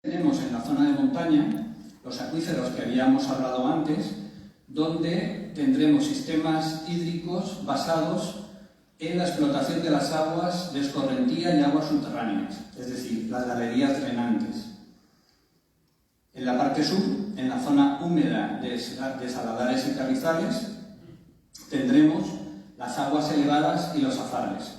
Tenemos en la zona de montaña los acuíferos que habíamos hablado antes, donde tendremos sistemas hídricos basados en la explotación de las aguas de escorrentía y aguas subterráneas, es decir, las galerías drenantes. En la parte sur, en la zona húmeda de saladares y carrizales, tendremos las aguas elevadas y los azales,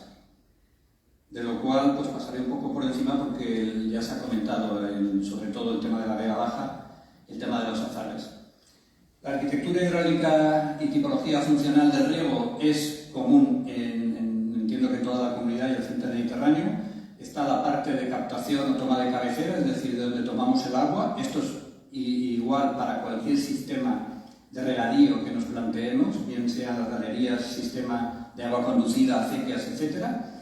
de lo cual pues pasaré un poco por encima porque ya se ha comentado sobre todo el tema de la Vega Baja, el tema de los azales. La arquitectura hidráulica y tipología funcional del riego es común entiendo que en toda la comunidad y el frente mediterráneo. Está la parte de captación o toma de cabecera, es decir, de donde tomamos el agua. Esto es igual para cualquier sistema de regadío que nos planteemos, bien sean las galerías, sistema de agua conducida, acequias, etcétera,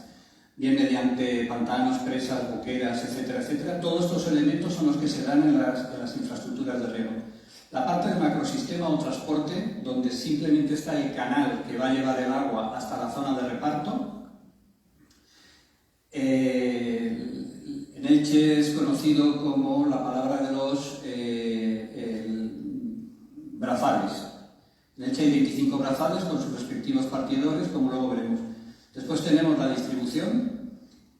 bien mediante pantanos, presas, boqueras, etcétera, etcétera. Todos estos elementos son los que se dan en las infraestructuras de riego. La parte del macrosistema o transporte, donde simplemente está el canal que va a llevar el agua hasta la zona de reparto. En Elche es conocido como la palabra de los brazales. En Elche hay 25 brazales con sus respectivos partidores, como luego veremos. Después tenemos la distribución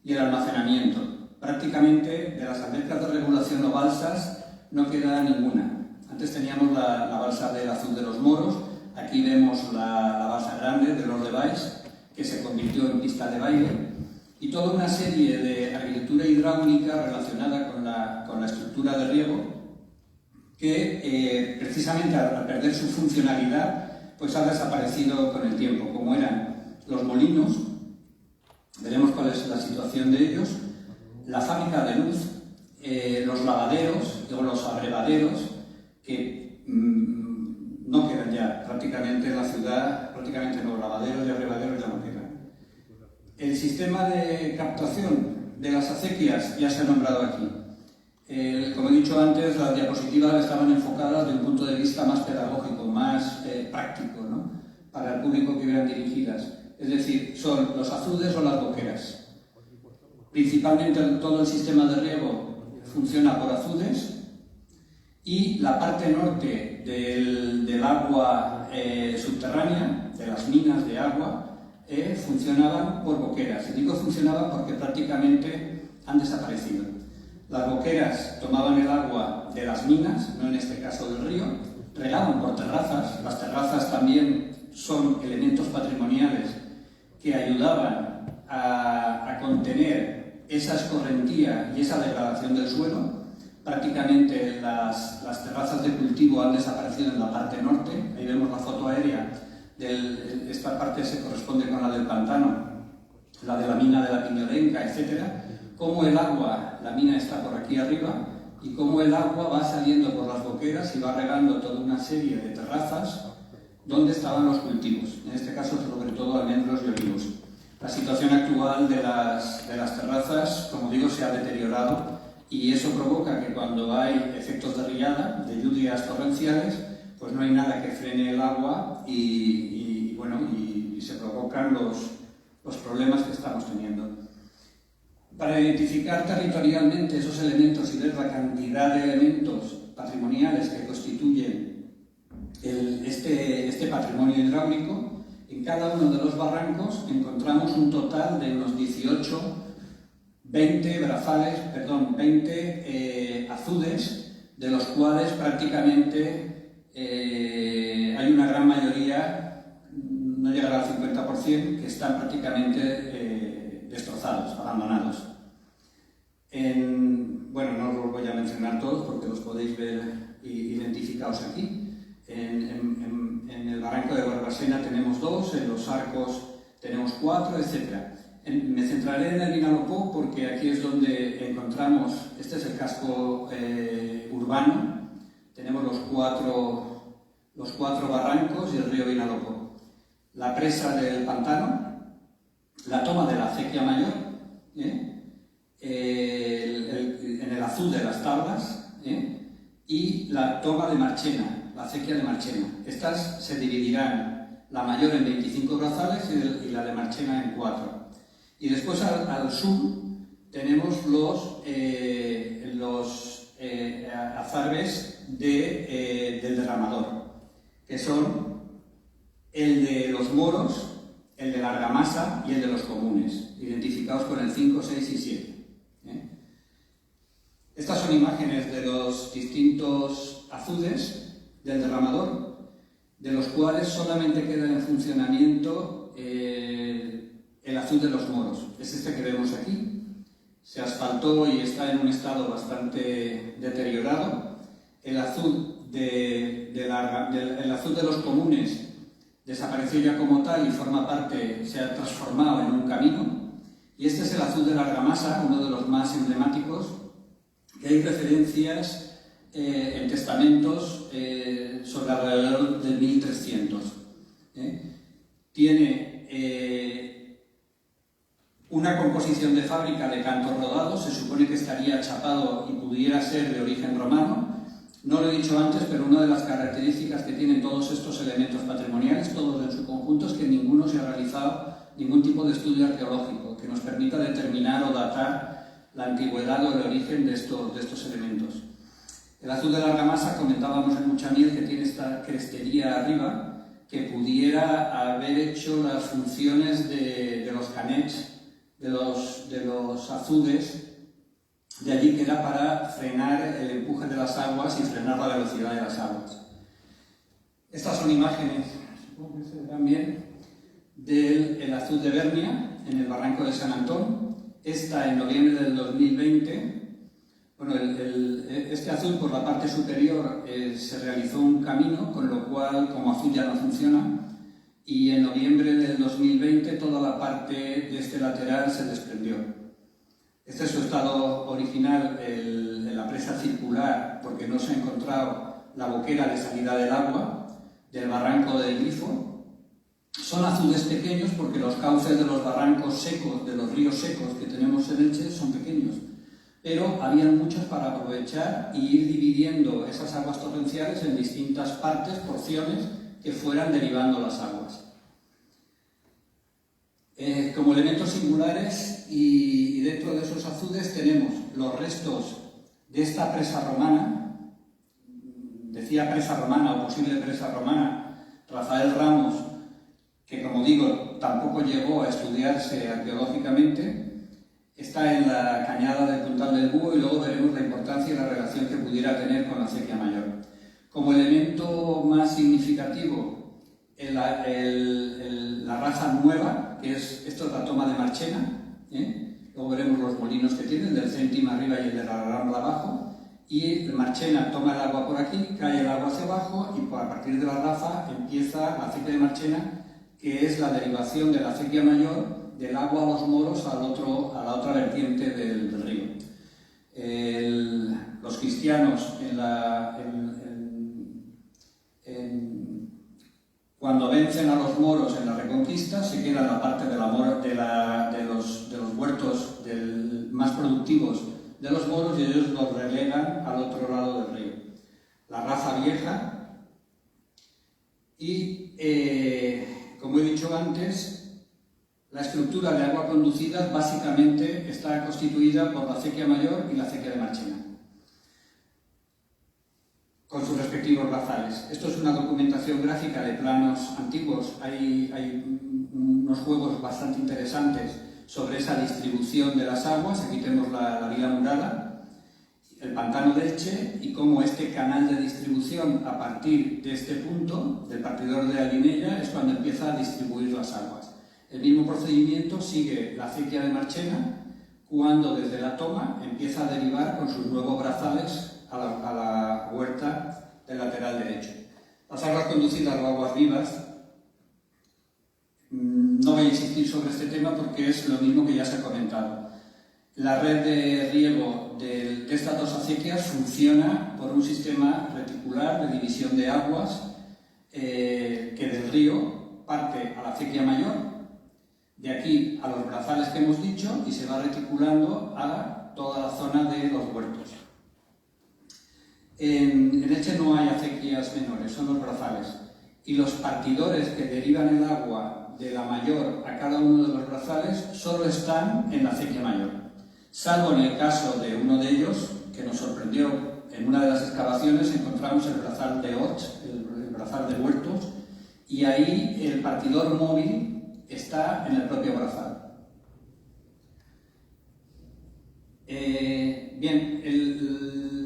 y el almacenamiento. Prácticamente de las albercas de regulación o balsas no queda ninguna. Antes teníamos la balsa del Azul de los Moros, aquí vemos la balsa grande de los Levais, que se convirtió en pista de baile, y toda una serie de arquitectura hidráulica relacionada con la estructura de riego que precisamente al perder su funcionalidad pues ha desaparecido con el tiempo, como eran los molinos. Veremos cuál es la situación de ellos, la fábrica de luz, los lavaderos o los abrevaderos, que no quedan ya prácticamente en la ciudad, prácticamente los lavaderos y abrevaderos ya no quedan. El sistema de captación de las acequias ya se ha nombrado aquí. Como he dicho antes, las diapositivas estaban enfocadas desde un punto de vista más pedagógico, más práctico, ¿no?, para el público que iban dirigidas. Es decir, son los azudes o las boqueras. Principalmente todo el sistema de riego funciona por azudes y la parte norte del agua subterránea, de las minas de agua, funcionaban por boqueras. Y digo funcionaban porque prácticamente han desaparecido. Las boqueras tomaban el agua de las minas, no en este caso del río, regaban por terrazas. Las terrazas también son elementos patrimoniales que ayudaban a contener esa escorrentía y esa degradación del suelo. Prácticamente las terrazas de cultivo han desaparecido en la parte norte. Ahí vemos la foto aérea. Esta parte se corresponde con la del pantano, la de la mina de la Piñolenca, etc. Cómo el agua, la mina está por aquí arriba, y cómo el agua va saliendo por las boqueras y va regando toda una serie de terrazas donde estaban los cultivos, en este caso sobre todo almendros y olivos. La situación actual de las terrazas, como digo, se ha deteriorado, y eso provoca que cuando hay efectos de riada, de lluvias torrenciales, pues no hay nada que frene el agua y se provocan los problemas que estamos teniendo. Para identificar territorialmente esos elementos y ver la cantidad de elementos patrimoniales que constituyen este patrimonio hidráulico, en cada uno de los barrancos encontramos un total de unos 20 azudes, de los cuales prácticamente hay una gran mayoría, no llegará al 50%, que están prácticamente destrozados, abandonados. No os los voy a mencionar todos porque los podéis ver identificados aquí. En el barranco de Barbacena tenemos 2, en los Arcos tenemos 4, etc. Me centraré en el Vinalopó porque aquí es donde encontramos, este es el casco urbano, tenemos los cuatro barrancos y el río Vinalopó. La presa del pantano, la toma de la acequia mayor, en el azul de las tablas, y la toma de Marchena, la acequia de Marchena. Estas se dividirán, la mayor en 25 brazales y la de Marchena en 4. Y después al sur tenemos los azarbes del derramador, que son el de los moros, el de la argamasa y el de los comunes, identificados con el 5, 6 y 7. Estas son imágenes de los distintos azudes del derramador, de los cuales solamente queda en funcionamiento el azud de los moros. Es este que vemos aquí. Se asfaltó y está en un estado bastante deteriorado. El azud de los comunes desapareció ya como tal y forma parte, se ha transformado en un camino. Y este es el azud de la argamasa, uno de los más emblemáticos, que hay referencias en testamentos sobre alrededor del 1300. Tiene una composición de fábrica de cantos rodados, se supone que estaría chapado y pudiera ser de origen romano. No lo he dicho antes, pero una de las características que tienen todos estos elementos patrimoniales, todos en su conjunto, es que ninguno se ha realizado ningún tipo de estudio arqueológico que nos permita determinar o datar la antigüedad o el origen de estos elementos. El azud de la argamasa, comentábamos en Muchamiel que tiene esta crestería arriba, que pudiera haber hecho las funciones de los canets, de los azudes, de allí que era para frenar el empuje de las aguas y frenar la velocidad de las aguas. Estas son imágenes, supongo que se verán bien, del azud de Bernia, en el barranco de San Antón. Esta en noviembre del 2020. Bueno, este azud por la parte superior se realizó un camino, con lo cual como azud ya no funciona, y en noviembre del 2020 toda la parte de este lateral se desprendió. Este es su estado original, la presa circular, porque no se ha encontrado la boquera de salida del agua del barranco del Grifo. Son azudes pequeños porque los cauces de los barrancos secos, de los ríos secos que tenemos en Elche, son pequeños. Pero había muchos para aprovechar y ir dividiendo esas aguas torrenciales en distintas partes, porciones, que fueran derivando las aguas. Como elementos singulares y dentro de esos azudes tenemos los restos de esta presa romana, decía presa romana o posible presa romana, Rafael Ramos, que como digo tampoco llegó a estudiarse arqueológicamente, está en la cañada del Puntal del Búho y luego veremos la importancia y la relación que pudiera tener con la acequia mayor. Como elemento más significativo, la raza nueva, que esto es la toma de Marchena, luego veremos los molinos que tiene, el del Céntima arriba y el de la Rambla abajo, y Marchena toma el agua por aquí, cae el agua hacia abajo y a partir de la Rafa empieza la acequia de Marchena, que es la derivación de la acequia mayor del agua a los moros a la otra vertiente del río. Los cristianos cuando vencen a los moros en la Reconquista se queda en la parte de los huertos más productivos de los moros y ellos los relegan al otro lado del río. La raza vieja y, como he dicho antes, la estructura de agua conducida básicamente está constituida por la acequia mayor y la acequia de Marchena, con sus respectivos brazales. Esto es una documentación gráfica de planos antiguos. Hay unos juegos bastante interesantes sobre esa distribución de las aguas. Aquí tenemos la Vila Murada, el pantano de Elche y cómo este canal de distribución a partir de este punto, del partidor de Aguinella, es cuando empieza a distribuir las aguas. El mismo procedimiento sigue la acequia de Marchena cuando desde la toma empieza a derivar con sus nuevos brazales a la huerta del lateral derecho. Las aguas conducidas o aguas vivas, no voy a insistir sobre este tema porque es lo mismo que ya se ha comentado. La red de riego de estas dos acequias funciona por un sistema reticular de división de aguas que del río parte a la acequia mayor, de aquí a los brazales que hemos dicho y se va reticulando a toda la zona de los huertos. En Elche no hay acequias menores, son los brazales. Y los partidores que derivan el agua de la mayor a cada uno de los brazales solo están en la acequia mayor. Salvo en el caso de uno de ellos, que nos sorprendió en una de las excavaciones encontramos el brazal de Horts, el brazal de Huertos, y ahí el partidor móvil está en el propio brazal. Bien,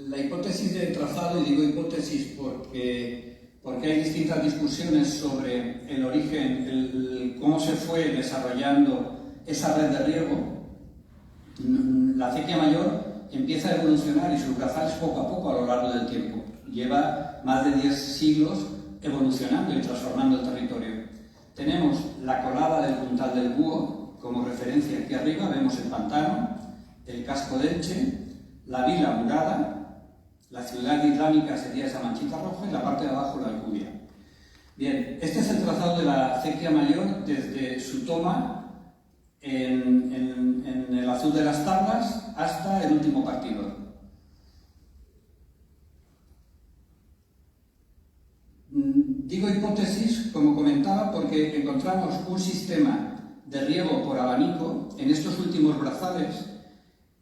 la hipótesis de trazado, y digo hipótesis porque hay distintas discusiones sobre el origen, cómo se fue desarrollando esa red de riego. La acequia mayor empieza a evolucionar y sus brazales poco a poco a lo largo del tiempo. Lleva más de 10 siglos evolucionando y transformando el territorio. Tenemos la colada del Puntal del Búho como referencia aquí arriba, vemos el pantano, el casco de Elche, la vila murada, la ciudad islámica sería esa manchita roja y la parte de abajo la Alcudia. Bien, este es el trazado de la acequia mayor desde su toma en el azul de las tablas hasta el último partidor. Digo hipótesis, como comentaba, porque encontramos un sistema de riego por abanico en estos últimos brazales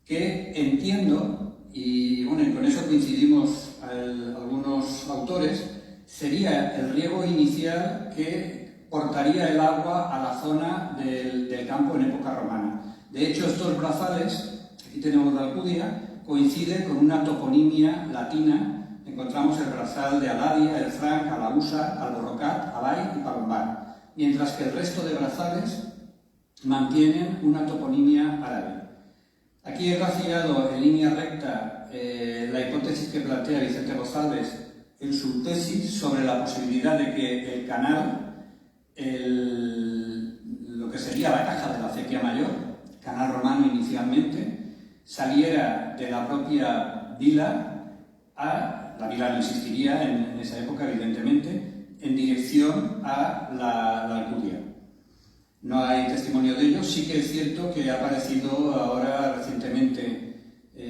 que entiendo, y bueno, y con eso coincidimos algunos autores, sería el riego inicial que portaría el agua a la zona del campo en época romana. De hecho, estos brazales, aquí tenemos la Alcudia, coincide con una toponimia latina. Encontramos el brazal de Aladia, el Franc, Alausa, Alborrocat, Abay y Palombar, mientras que el resto de brazales mantienen una toponimia árabe. Aquí he grafiado en línea recta la hipótesis que plantea Vicente González en su tesis sobre la posibilidad de que el canal, lo que sería la caja de la acequia mayor, canal romano inicialmente, saliera de la propia vila a, la vila no existiría en esa época evidentemente, en dirección a la Alcudia. No hay testimonio de ello. Sí que es cierto que ha aparecido ahora recientemente,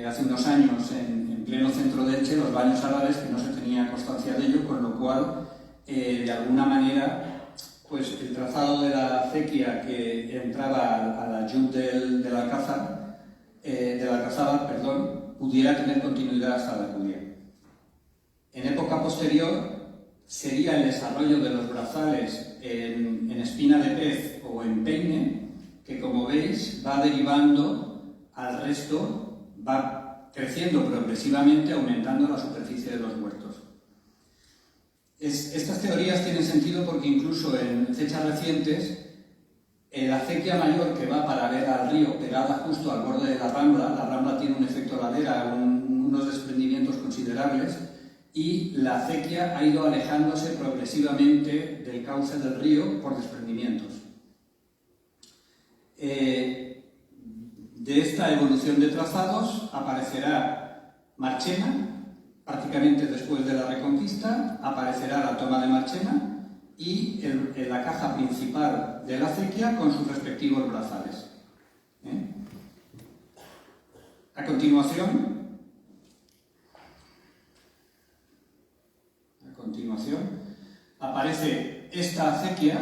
hace unos años, en pleno centro de Elche, los baños árabes, que no se tenía constancia de ello, con lo cual, de alguna manera, pues el trazado de la acequia que entraba a la yud del Alcázar, pudiera tener continuidad hasta la Alcudia. En época posterior, sería el desarrollo de los brazales en espina de pez o en peine, que como veis va derivando al resto, va creciendo progresivamente, aumentando la superficie de los huertos. Estas teorías tienen sentido porque incluso en fechas recientes, la acequia mayor que va paralela al río, pegada justo al borde de la Rambla tiene un efecto ladera, unos desprendimientos considerables, y la acequia ha ido alejándose progresivamente del cauce del río por desprendimientos. De esta evolución de trazados aparecerá Marchena, prácticamente después de la Reconquista, aparecerá la toma de Marchena y la caja principal de la acequia con sus respectivos brazales. A continuación, aparece esta acequia,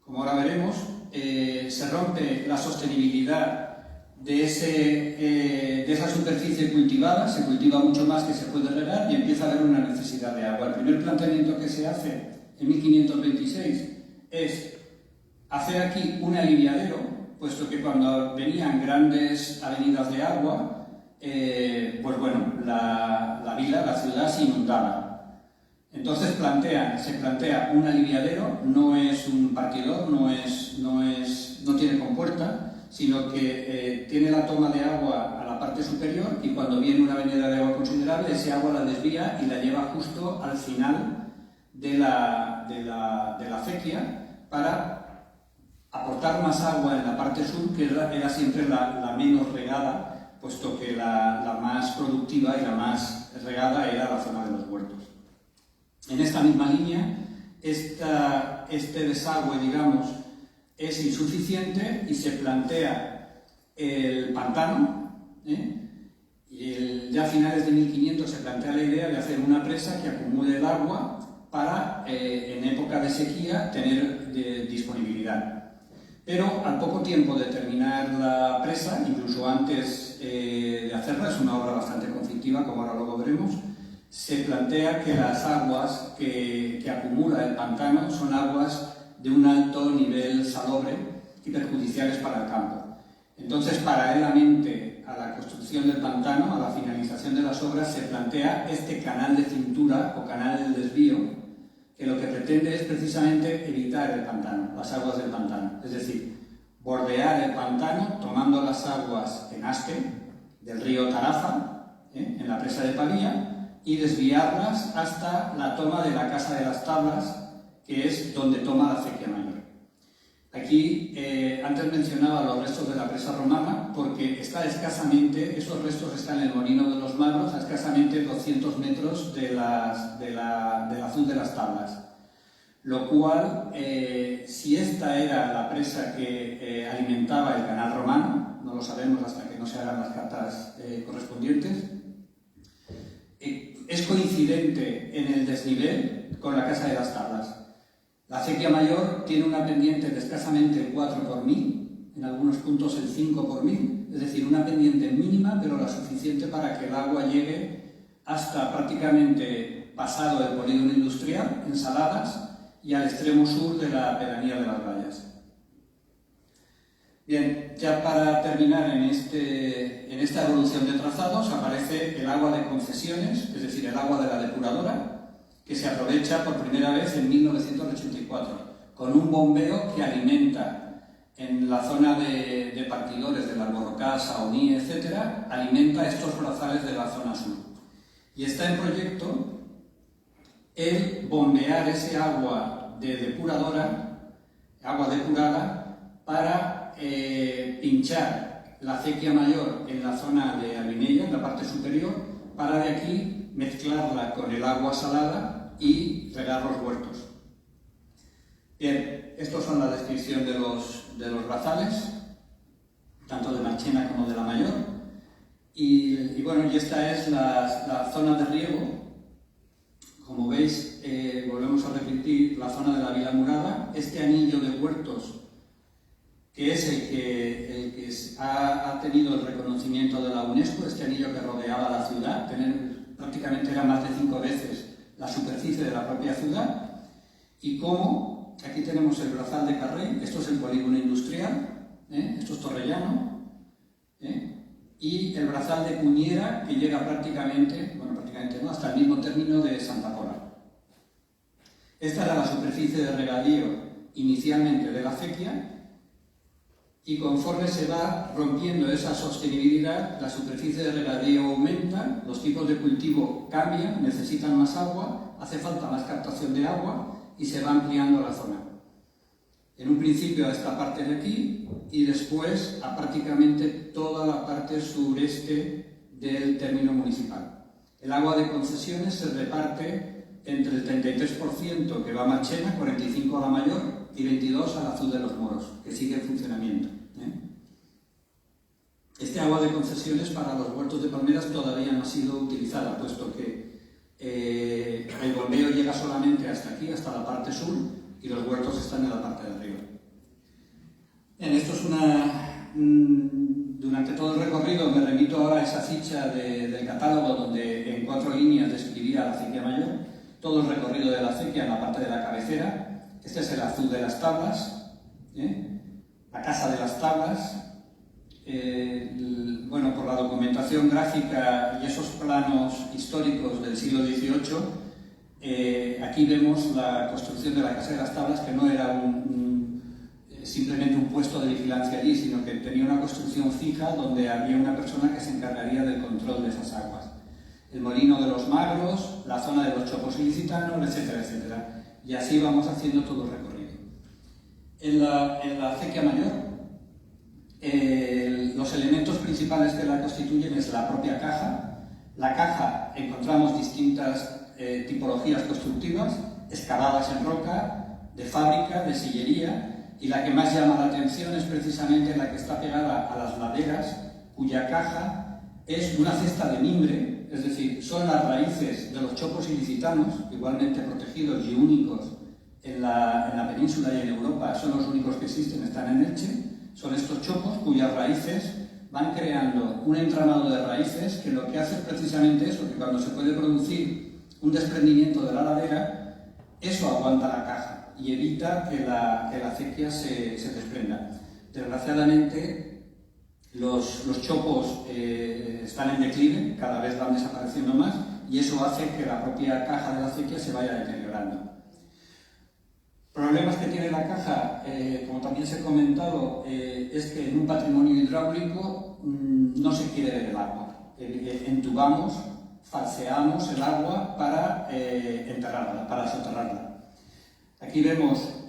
como ahora veremos, se rompe la sostenibilidad de esa superficie cultivada, se cultiva mucho más que se puede regar y empieza a haber una necesidad de agua. El primer planteamiento que se hace en 1526 es hacer aquí un aliviadero, puesto que cuando venían grandes avenidas de agua, pues bueno, la vila, la ciudad se inundaba. Entonces se plantea un aliviadero, no es un partidor, no tiene compuerta, sino que tiene la toma de agua a la parte superior y cuando viene una avenida de agua considerable, ese agua la desvía y la lleva justo al final de la acequia para aportar más agua en la parte sur, que era siempre la menos regada, puesto que la más productiva y la más regada era la zona de los huertos. En esta misma línea, este desagüe, digamos, es insuficiente y se plantea el pantano, y ya a finales de 1500 se plantea la idea de hacer una presa que acumule el agua para, en época de sequía, tener disponibilidad. Pero al poco tiempo de terminar la presa, incluso antes de hacerla, es una obra bastante conflictiva, como ahora luego veremos, se plantea que las aguas que acumula el pantano son aguas de un alto nivel salobre y perjudiciales para el campo. Entonces, paralelamente a la construcción del pantano, a la finalización de las obras, se plantea este canal de cintura o canal del desvío, que lo que pretende es precisamente evitar el pantano, las aguas del pantano. Es decir, bordear el pantano tomando las aguas en Asque, del río Tarafa, en la presa de Pavía, y desviarlas hasta la toma de la Casa de las Tablas, que es donde toma la acequia mayor. Aquí, antes mencionaba los restos de la presa romana, porque está escasamente, esos restos están en el Molino de los Magros, a escasamente 200 metros de la Azul de las Tablas. Lo cual, si esta era la presa que alimentaba el canal romano, no lo sabemos hasta que no se hagan las cartas correspondientes, es coincidente en el desnivel con la Casa de las Tablas. La acequia mayor tiene una pendiente de escasamente el 4 por 1000, en algunos puntos el 5 por 1000, es decir, una pendiente mínima, pero la suficiente para que el agua llegue hasta prácticamente pasado el polígono industrial, en Saladas, y al extremo sur de la pedanía de las Vallas. Bien, ya para terminar en esta evolución de trazados aparece el agua de concesiones, es decir, el agua de la depuradora, que se aprovecha por primera vez en 1984, con un bombeo que alimenta en la zona de partidores del Alborocá, Saoní, etc., alimenta estos brazales de la zona sur. Y está en proyecto el bombear ese agua de depuradora, agua depurada, para pinchar la acequia mayor en la zona de Albinella, en la parte superior, para de aquí mezclarla con el agua salada y regar los huertos. Bien, estos son la descripción de los brazales, tanto de Marchena como de la Mayor. Y bueno, y esta es la zona de riego. Como veis, volvemos a repetir la zona de la Vila Murada. Este anillo de huertos, que es el que ha tenido el reconocimiento de la UNESCO, este anillo que rodeaba la ciudad, prácticamente era más de 5 veces la superficie de la propia ciudad, y como aquí tenemos el brazal de Carrey, esto es el polígono industrial, esto es Torrellano, y el brazal de Cuñera, que llega prácticamente no, hasta el mismo término de Santa Pola. Esta era la superficie de regadío inicialmente de la acequia, y conforme se va rompiendo esa sostenibilidad, la superficie de regadío aumenta, los tipos de cultivo cambian, necesitan más agua, hace falta más captación de agua y se va ampliando la zona. En un principio a esta parte de aquí y después a prácticamente toda la parte sureste del término municipal. El agua de concesiones se reparte entre el 33% que va a Marchena, 45% a la Mayor y 22% al Azul de los Moros, que sigue en funcionamiento. Este agua de concesiones para los huertos de palmeras todavía no ha sido utilizada, puesto que el bombeo llega solamente hasta aquí, hasta la parte sur, y los huertos están en la parte de arriba. Esto es durante todo el recorrido me remito ahora a esa ficha del catálogo donde en 4 líneas describía la acequia mayor, todo el recorrido de la acequia en la parte de la cabecera. Este es el Azul de las Tablas, la Casa de las Tablas. Bueno, por la documentación gráfica y esos planos históricos del siglo XVIII, aquí vemos la construcción de la Casa de las Tablas, que no era simplemente un puesto de vigilancia allí, sino que tenía una construcción fija donde había una persona que se encargaría del control de esas aguas. El Molino de los Magros, la zona de los Chopos ilicitanos, etcétera, etcétera. Y así vamos haciendo todo el recorrido. En la acequia mayor, los elementos principales que la constituyen es la propia caja. La caja encontramos distintas tipologías constructivas, excavadas en roca, de fábrica, de sillería, y la que más llama la atención es precisamente la que está pegada a las laderas, cuya caja es una cesta de mimbre, es decir, son las raíces de los chopos ilicitanos, igualmente protegidos y únicos en la península y en Europa, son los únicos que existen, están en Elche, son estos chopos cuyas raíces van creando un entramado de raíces que lo que hace es precisamente eso, que cuando se puede producir un desprendimiento de la ladera, eso aguanta la caja y evita que la acequia se desprenda. Desgraciadamente, los chopos están en declive, cada vez van desapareciendo más, y eso hace que la propia caja de la acequia se vaya deteriorando. Problemas que tiene la caja, como también se ha comentado, es que en un patrimonio hidráulico no se quiere ver el agua. Entubamos, falseamos el agua para enterrarla, para soterrarla. Aquí vemos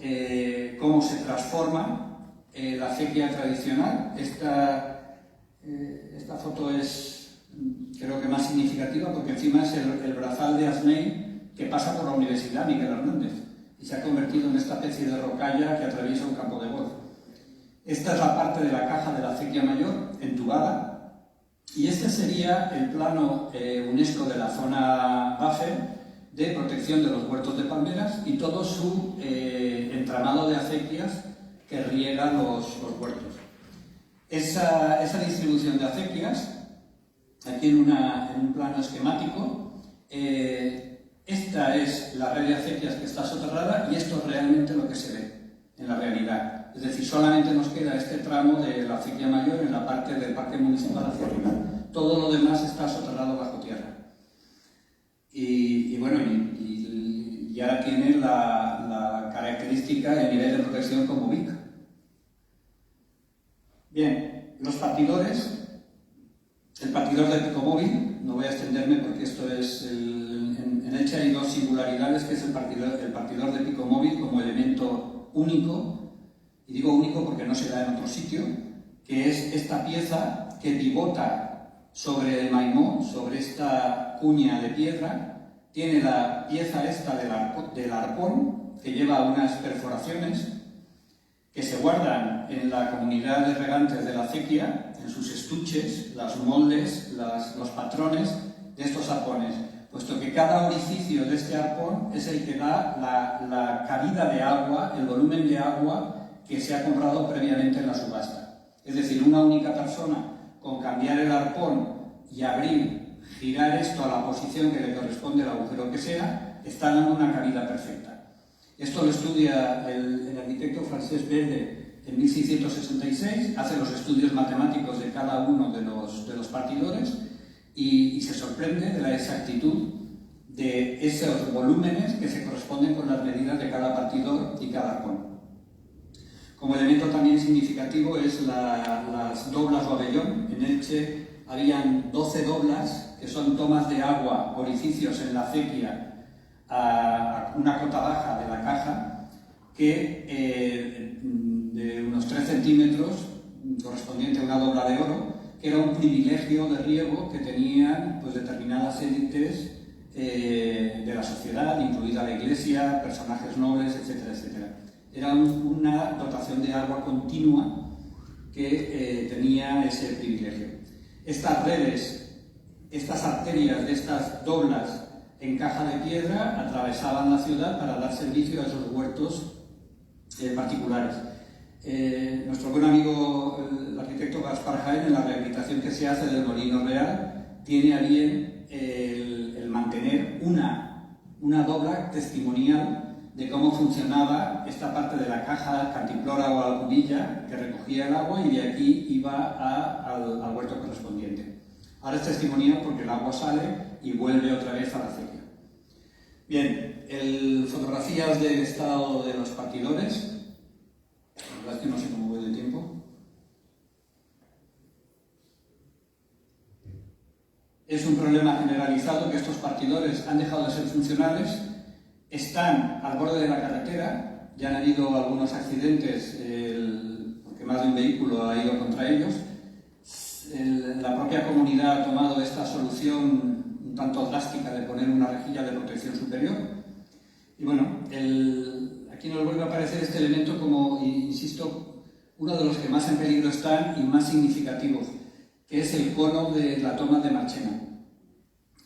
cómo se transforma la acequia tradicional. Esta foto es, creo que más significativa, porque encima es el brazal de Asney que pasa por la Universidad Miguel Hernández y se ha convertido en esta especie de rocalla que atraviesa un campo de golf. Esta es la parte de la caja de la acequia mayor, entubada, y este sería el plano UNESCO de la zona buffer de protección de los huertos de palmeras y todo su entramado de acequias que riega los huertos. Esa distribución de acequias, aquí en un plano esquemático, esta es la red de acequias que está soterrada y esto es realmente lo que se ve en la realidad. Es decir, solamente nos queda este tramo de la acequia mayor en la parte del parque municipal hacia arriba. Todo lo demás está soterrado bajo tierra. Y bueno, y ahora tiene la característica de nivel de protección como Vic. Bien, los partidores. El partidor de pico móvil, no voy a extenderme porque esto es en Elche hay dos singularidades, que es el partidor de pico móvil como elemento único, y digo único porque no se da en otro sitio, que es esta pieza que pivota sobre el maimó, sobre esta cuña de piedra, tiene la pieza esta del arpón, que lleva unas perforaciones que se guardan en la comunidad de regantes de la acequia, en sus estuches, los moldes, los patrones de estos arpones, puesto que cada orificio de este arpón es el que da la cabida de agua, el volumen de agua que se ha comprado previamente en la subasta. Es decir, una única persona, con cambiar el arpón y abrir, girar esto a la posición que le corresponde al agujero que sea, está dando una cabida perfecta. Esto lo estudia el arquitecto Francesc Berde en 1666, hace los estudios matemáticos de cada uno de los partidores y se sorprende de la exactitud de esos volúmenes que se corresponden con las medidas de cada partidor y cada arpón. Como elemento también significativo es las doblas o abellón. En Elche habían 12 doblas, que son tomas de agua, orificios en la acequia, a una cota baja de la caja, que de unos 3 centímetros, correspondiente a una dobla de oro, que era un privilegio de riego que tenían pues, determinadas élites de la sociedad, incluida la iglesia, personajes nobles, etcétera, etcétera. Era una dotación de agua continua que tenía ese privilegio. Estas redes, estas arterias de estas doblas en caja de piedra atravesaban la ciudad para dar servicio a esos huertos particulares. Nuestro buen amigo el arquitecto Gaspar Jaén, en la rehabilitación que se hace del Molino Real, tiene a bien el mantener una dobla testimonial de cómo funcionaba esta parte de la caja cantimplora o albumilla que recogía el agua y de aquí iba al huerto correspondiente. Ahora es testimonial porque el agua sale y vuelve otra vez a la acequia. Bien, fotografías del estado de los partidores. La verdad es que no sé cómo voy de tiempo. Es un problema generalizado que estos partidores han dejado de ser funcionales, están al borde de la carretera, ya han habido algunos accidentes porque más de un vehículo ha ido contra ellos. La propia comunidad ha tomado esta solución un tanto drástica de poner una rejilla de protección superior. Y bueno, aquí nos vuelve a aparecer este elemento como, insisto, uno de los que más en peligro están y más significativos, que es el cono de la toma de Marchena.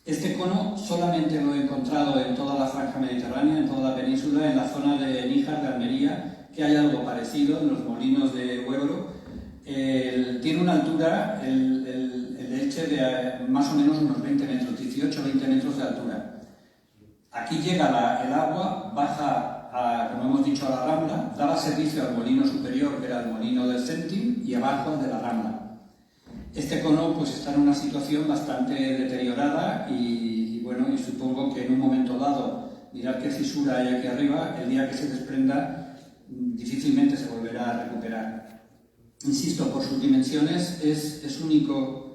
Este cono solamente lo he encontrado en toda la franja mediterránea, en toda la península, en la zona de Níjar, de Almería, que hay algo parecido en los molinos de Huebro, Tiene una altura, el Elche, de más o menos unos 20 metros, 18-20 metros de altura. Aquí llega el agua, baja, como hemos dicho, a la Rambla, daba servicio al molino superior, que era el molino del Céntim, y abajo al de la Rambla. Este cono pues está en una situación bastante deteriorada y bueno, y supongo que en un momento dado, mirad qué fisura hay aquí arriba, el día que se desprenda difícilmente se volverá a recuperar. Insisto, por sus dimensiones es único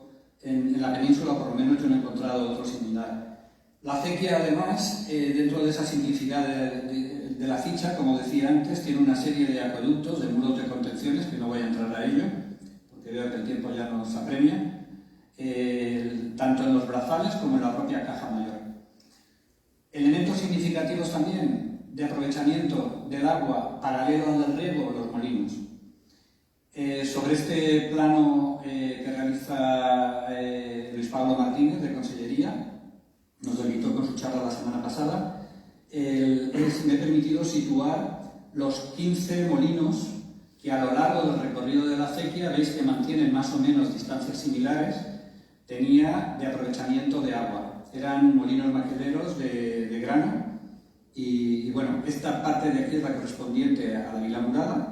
en la península, por lo menos yo no he encontrado otro similar. La acequia, además, dentro de esa simplicidad de la ficha, como decía antes, tiene una serie de acueductos, de muros de contenciones, que no voy a entrar a ello, porque veo que el tiempo ya nos apremia, tanto en los brazales como en la propia caja mayor. Elementos significativos también de aprovechamiento del agua paralelo al del riego, los molinos. Sobre este plano que realiza Luis Pablo Martínez, de Consellería, nos deleitó con su charla la semana pasada, me he permitido situar los 15 molinos que a lo largo del recorrido de la acequia, veis que mantienen más o menos distancias similares, tenía de aprovechamiento de agua. Eran molinos maqueleros de grano y bueno, esta parte de aquí es la correspondiente a la Vila Murada.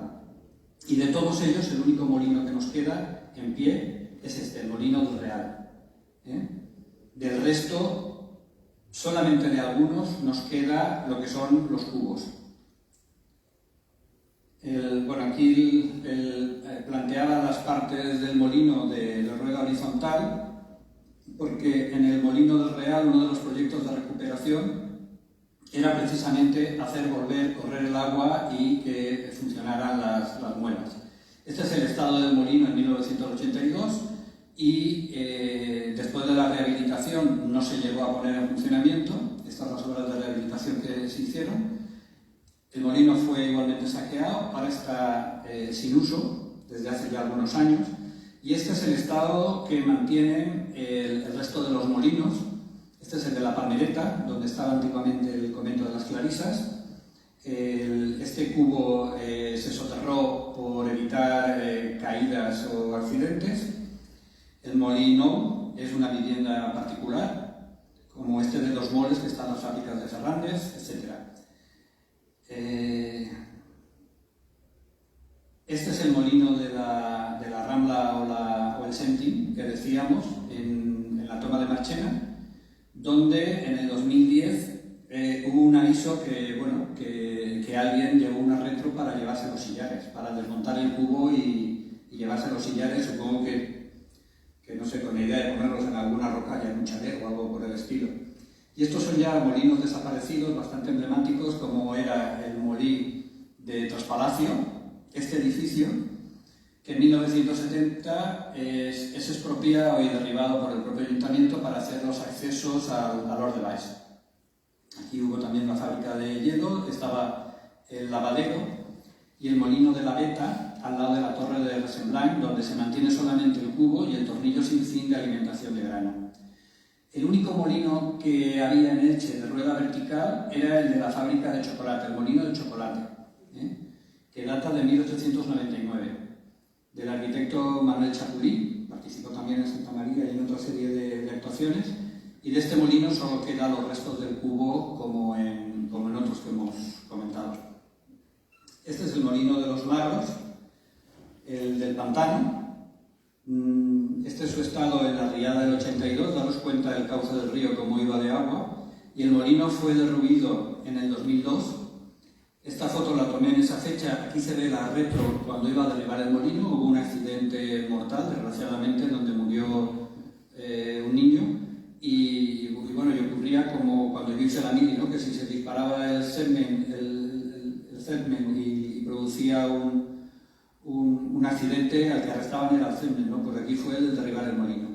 Y de todos ellos, el único molino que nos queda en pie es este, el molino del Real. Del resto, solamente de algunos, nos queda lo que son los cubos. Bueno, aquí planteaba las partes del molino de rueda horizontal, porque en el molino del Real uno de los proyectos de recuperación era precisamente hacer correr el agua y que funcionaran las muelas. Este es el estado del molino en 1982 y después de la rehabilitación no se llegó a poner en funcionamiento, estas las obras de rehabilitación que se hicieron. El molino fue igualmente saqueado, ahora está sin uso desde hace ya algunos años y este es el estado que mantienen el resto de los molinos. Este es el de la Palmereta, donde estaba antiguamente el convento de las Clarisas. Este cubo se soterró por evitar caídas o accidentes. El molino es una vivienda particular, como este de Dos Moles, que está en las fábricas de Fernández, etc. Este es el molino de la Rambla o el Céntim, que decíamos, en la toma de Marchena, donde en el 2010 hubo un aviso que alguien llevó una retro para llevarse los sillares, para desmontar el cubo y llevarse los sillares, supongo que no sé, con la idea de ponerlos en alguna roca, ya en un chalet o algo por el estilo. Y estos son ya molinos desaparecidos, bastante emblemáticos, como era el molí de Traspalacio, este edificio, que en 1970 es expropiado y derribado por el propio ayuntamiento para hacer los accesos al Hort de Baix. Aquí hubo también la fábrica de hielo, estaba el lavadero y el molino de la Veta al lado de la torre de Resemblanc, donde se mantiene solamente el cubo y el tornillo sin fin de alimentación de grano. El único molino que había en Elche de rueda vertical era el de la fábrica de chocolate, el molino de chocolate, que data de 1899. Del arquitecto Manuel Chapulí, participó también en Santa María y en otra serie de actuaciones, y de este molino solo quedan los restos del cubo como en otros que hemos comentado. Este es el molino de los Lagros, el del Pantano. Este es su estado en la riada del 82, daros cuenta del cauce del río como iba de agua, y el molino fue derruido en el 2002. Esta foto la tomé en esa fecha, aquí se ve la retro cuando iba a derribar el molino, hubo un accidente mortal, desgraciadamente, donde murió un niño, y bueno, y ocurría como cuando yo hice la mili, ¿no? Que si se disparaba el segmen y producía un accidente, al que arrestaban era el segmen, ¿no? Pues aquí fue el derribar el molino.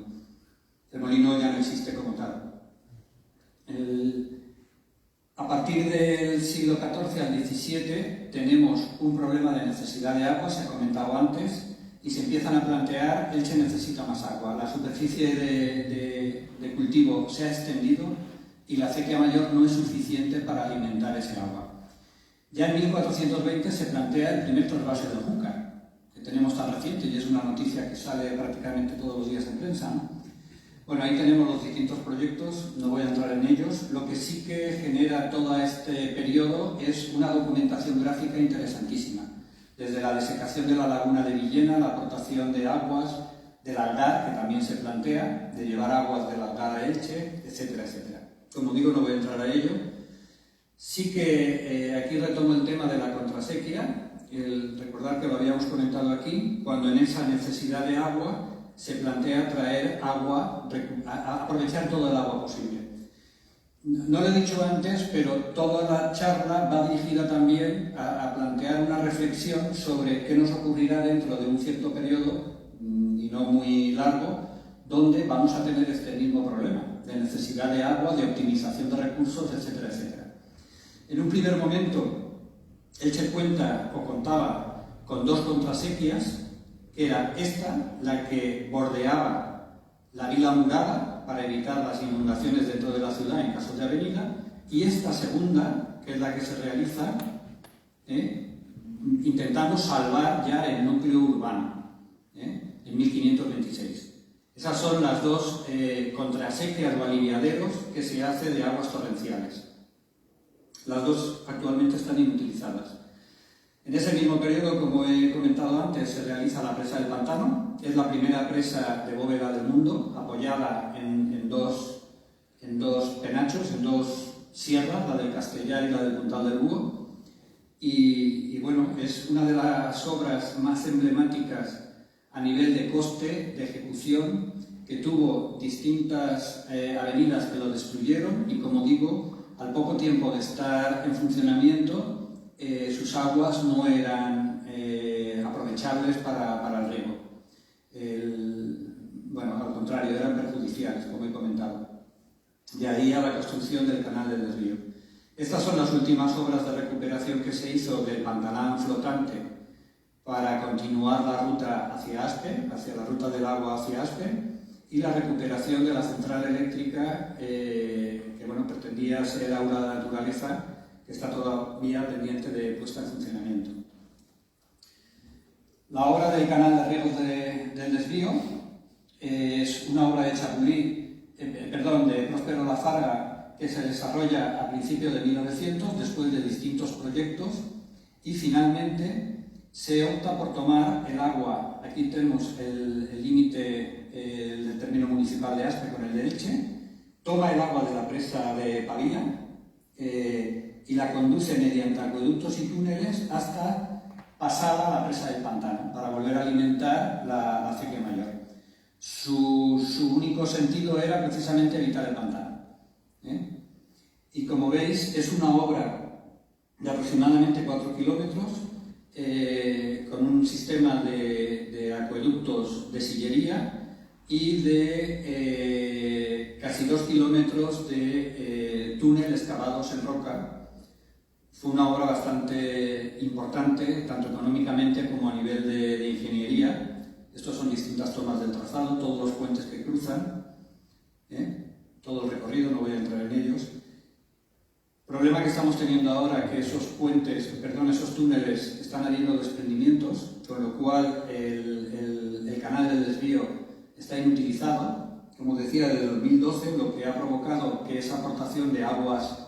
El molino ya no existe como tal. A partir del siglo XIV al XVII tenemos un problema de necesidad de agua, se ha comentado antes, y se empiezan a plantear, Elche necesita más agua, la superficie de cultivo se ha extendido y la acequia mayor no es suficiente para alimentar ese agua. Ya en 1420 se plantea el primer trasvase del Júcar, que tenemos tan reciente y es una noticia que sale prácticamente todos los días en prensa, ¿no? Bueno, ahí tenemos los distintos proyectos, no voy a entrar en ellos. Lo que sí que genera todo este periodo es una documentación gráfica interesantísima. Desde la desecación de la laguna de Villena, la aportación de aguas del Algar, que también se plantea, de llevar aguas del Algar a Elche, etcétera, etcétera. Como digo, no voy a entrar a ello. Sí que aquí retomo el tema de la contrasequía, recordar que lo habíamos comentado aquí, cuando en esa necesidad de agua se plantea traer agua, aprovechar todo el agua posible. No lo he dicho antes, pero toda la charla va dirigida también a plantear una reflexión sobre qué nos ocurrirá dentro de un cierto periodo, y no muy largo, donde vamos a tener este mismo problema de necesidad de agua, de optimización de recursos, etcétera, etcétera. En un primer momento, Elche cuenta o contaba con dos contrasequias, que era esta, la que bordeaba la vila murada para evitar las inundaciones dentro de la ciudad en caso de avenida, y esta segunda, que es la que se realiza intentando salvar ya el núcleo urbano, en 1526. Esas son las dos contrasequias o aliviaderos que se hace de aguas torrenciales. Las dos actualmente están inutilizadas. En ese mismo periodo, como he comentado antes, se realiza la presa del Pantano. Es la primera presa de bóveda del mundo, apoyada en dos penachos, en dos sierras, la del Castellar y la del Puntal del Búho. Y bueno, es una de las obras más emblemáticas a nivel de coste, de ejecución, que tuvo distintas avenidas que lo destruyeron y, como digo, al poco tiempo de estar en funcionamiento, sus aguas no eran aprovechables para el riego. Bueno, al contrario, eran perjudiciales, como he comentado. De ahí a la construcción del canal del desvío. Estas son las últimas obras de recuperación que se hizo del pantanal flotante para continuar la ruta hacia Aspe, hacia la ruta del agua hacia Aspe, y la recuperación de la central eléctrica que bueno, pretendía ser aura de naturaleza, que está todavía pendiente de puesta en funcionamiento. La obra del canal de riegos del desvío es una obra de de Próspero Lafarga, que se desarrolla a principios de 1900, después de distintos proyectos, y finalmente se opta por tomar el agua. Aquí tenemos el límite del término municipal de Aspe con el de Elche. Toma el agua de la presa de Pavía y la conduce mediante acueductos y túneles hasta pasada la presa del Pantano, para volver a alimentar la acequia mayor. Su único sentido era precisamente evitar el pantano. Y como veis, es una obra de aproximadamente 4 kilómetros, con un sistema de acueductos de sillería y de casi 2 kilómetros de túnel excavados en roca. Fue una obra bastante importante, tanto económicamente como a nivel de ingeniería. Estos son distintas tomas del trazado, todos los puentes que cruzan, todo el recorrido, no voy a entrar en ellos. El problema que estamos teniendo ahora, que esos túneles están habiendo desprendimientos, con lo cual el canal del desvío está inutilizado. Como decía, desde 2012, lo que ha provocado que esa aportación de aguas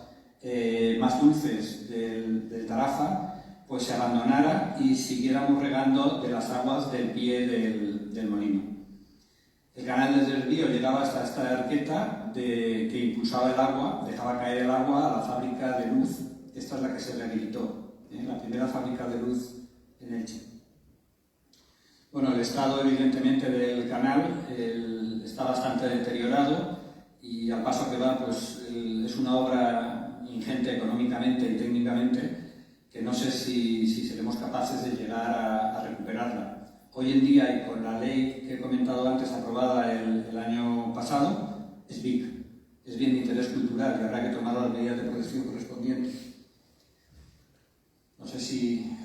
más dulces del Tarafa pues se abandonara y siguiéramos regando de las aguas del pie del molino. El canal del desvío llegaba hasta esta arqueta que impulsaba el agua, dejaba caer el agua a la fábrica de luz. Esta es la que se rehabilitó, la primera fábrica de luz en Elche. Bueno, el estado evidentemente del canal está bastante deteriorado y al paso que va pues es una obra ingente económicamente y técnicamente, que no sé si seremos capaces de llegar a recuperarla. Hoy en día, y con la ley que he comentado antes, aprobada el año pasado, es BIC, es bien de interés cultural y habrá que tomar las medidas de protección correspondientes. No sé si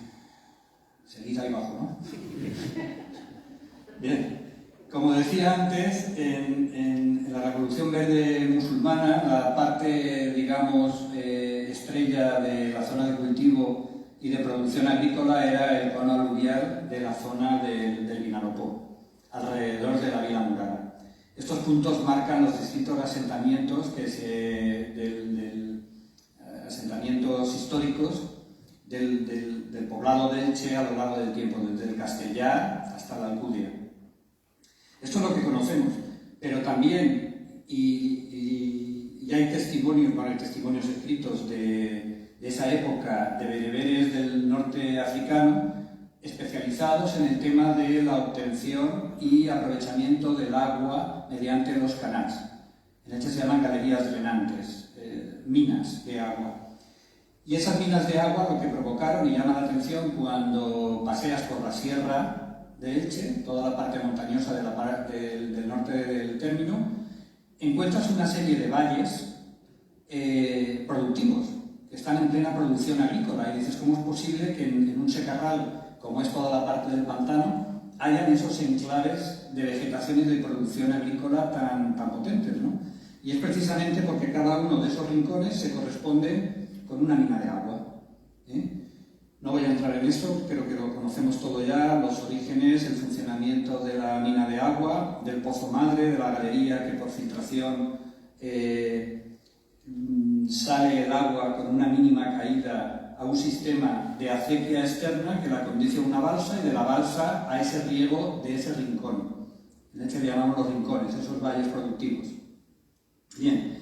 seguís ahí abajo, ¿no? Bien, como decía antes, en la Revolución Verde musulmana, la parte, digamos, estrella de la zona de cultivo y de producción agrícola era el cono aluvial de la zona del Vinalopó, alrededor de la Vila Murada. Estos puntos marcan los distintos asentamientos asentamientos históricos del poblado de Elche a lo largo del tiempo, desde el Castellar hasta la Alcudia. Esto es lo que conocemos, pero también, y hay testimonios escritos de esa época de bereberes del norte africano, especializados en el tema de la obtención y aprovechamiento del agua mediante los canals. En Elche se llaman galerías drenantes, minas de agua. Y esas minas de agua lo que provocaron, y llama la atención cuando paseas por la sierra de Elche, toda la parte montañosa del norte del término, encuentras una serie de valles productivos, que están en plena producción agrícola, y dices, ¿cómo es posible que en un secarral, como es toda la parte del pantano, hayan esos enclaves de vegetación y de producción agrícola tan potentes, ¿no? Y es precisamente porque cada uno de esos rincones se corresponde con una mina de agua. No voy a entrar en eso, creo que lo conocemos todo ya, los orígenes, el funcionamiento de la mina de agua, del pozo madre, de la galería que por filtración sale el agua con una mínima caída a un sistema de acequia externa que la conduce a una balsa y de la balsa a ese riego de ese rincón. En Elche le llamamos los rincones, esos valles productivos. Bien,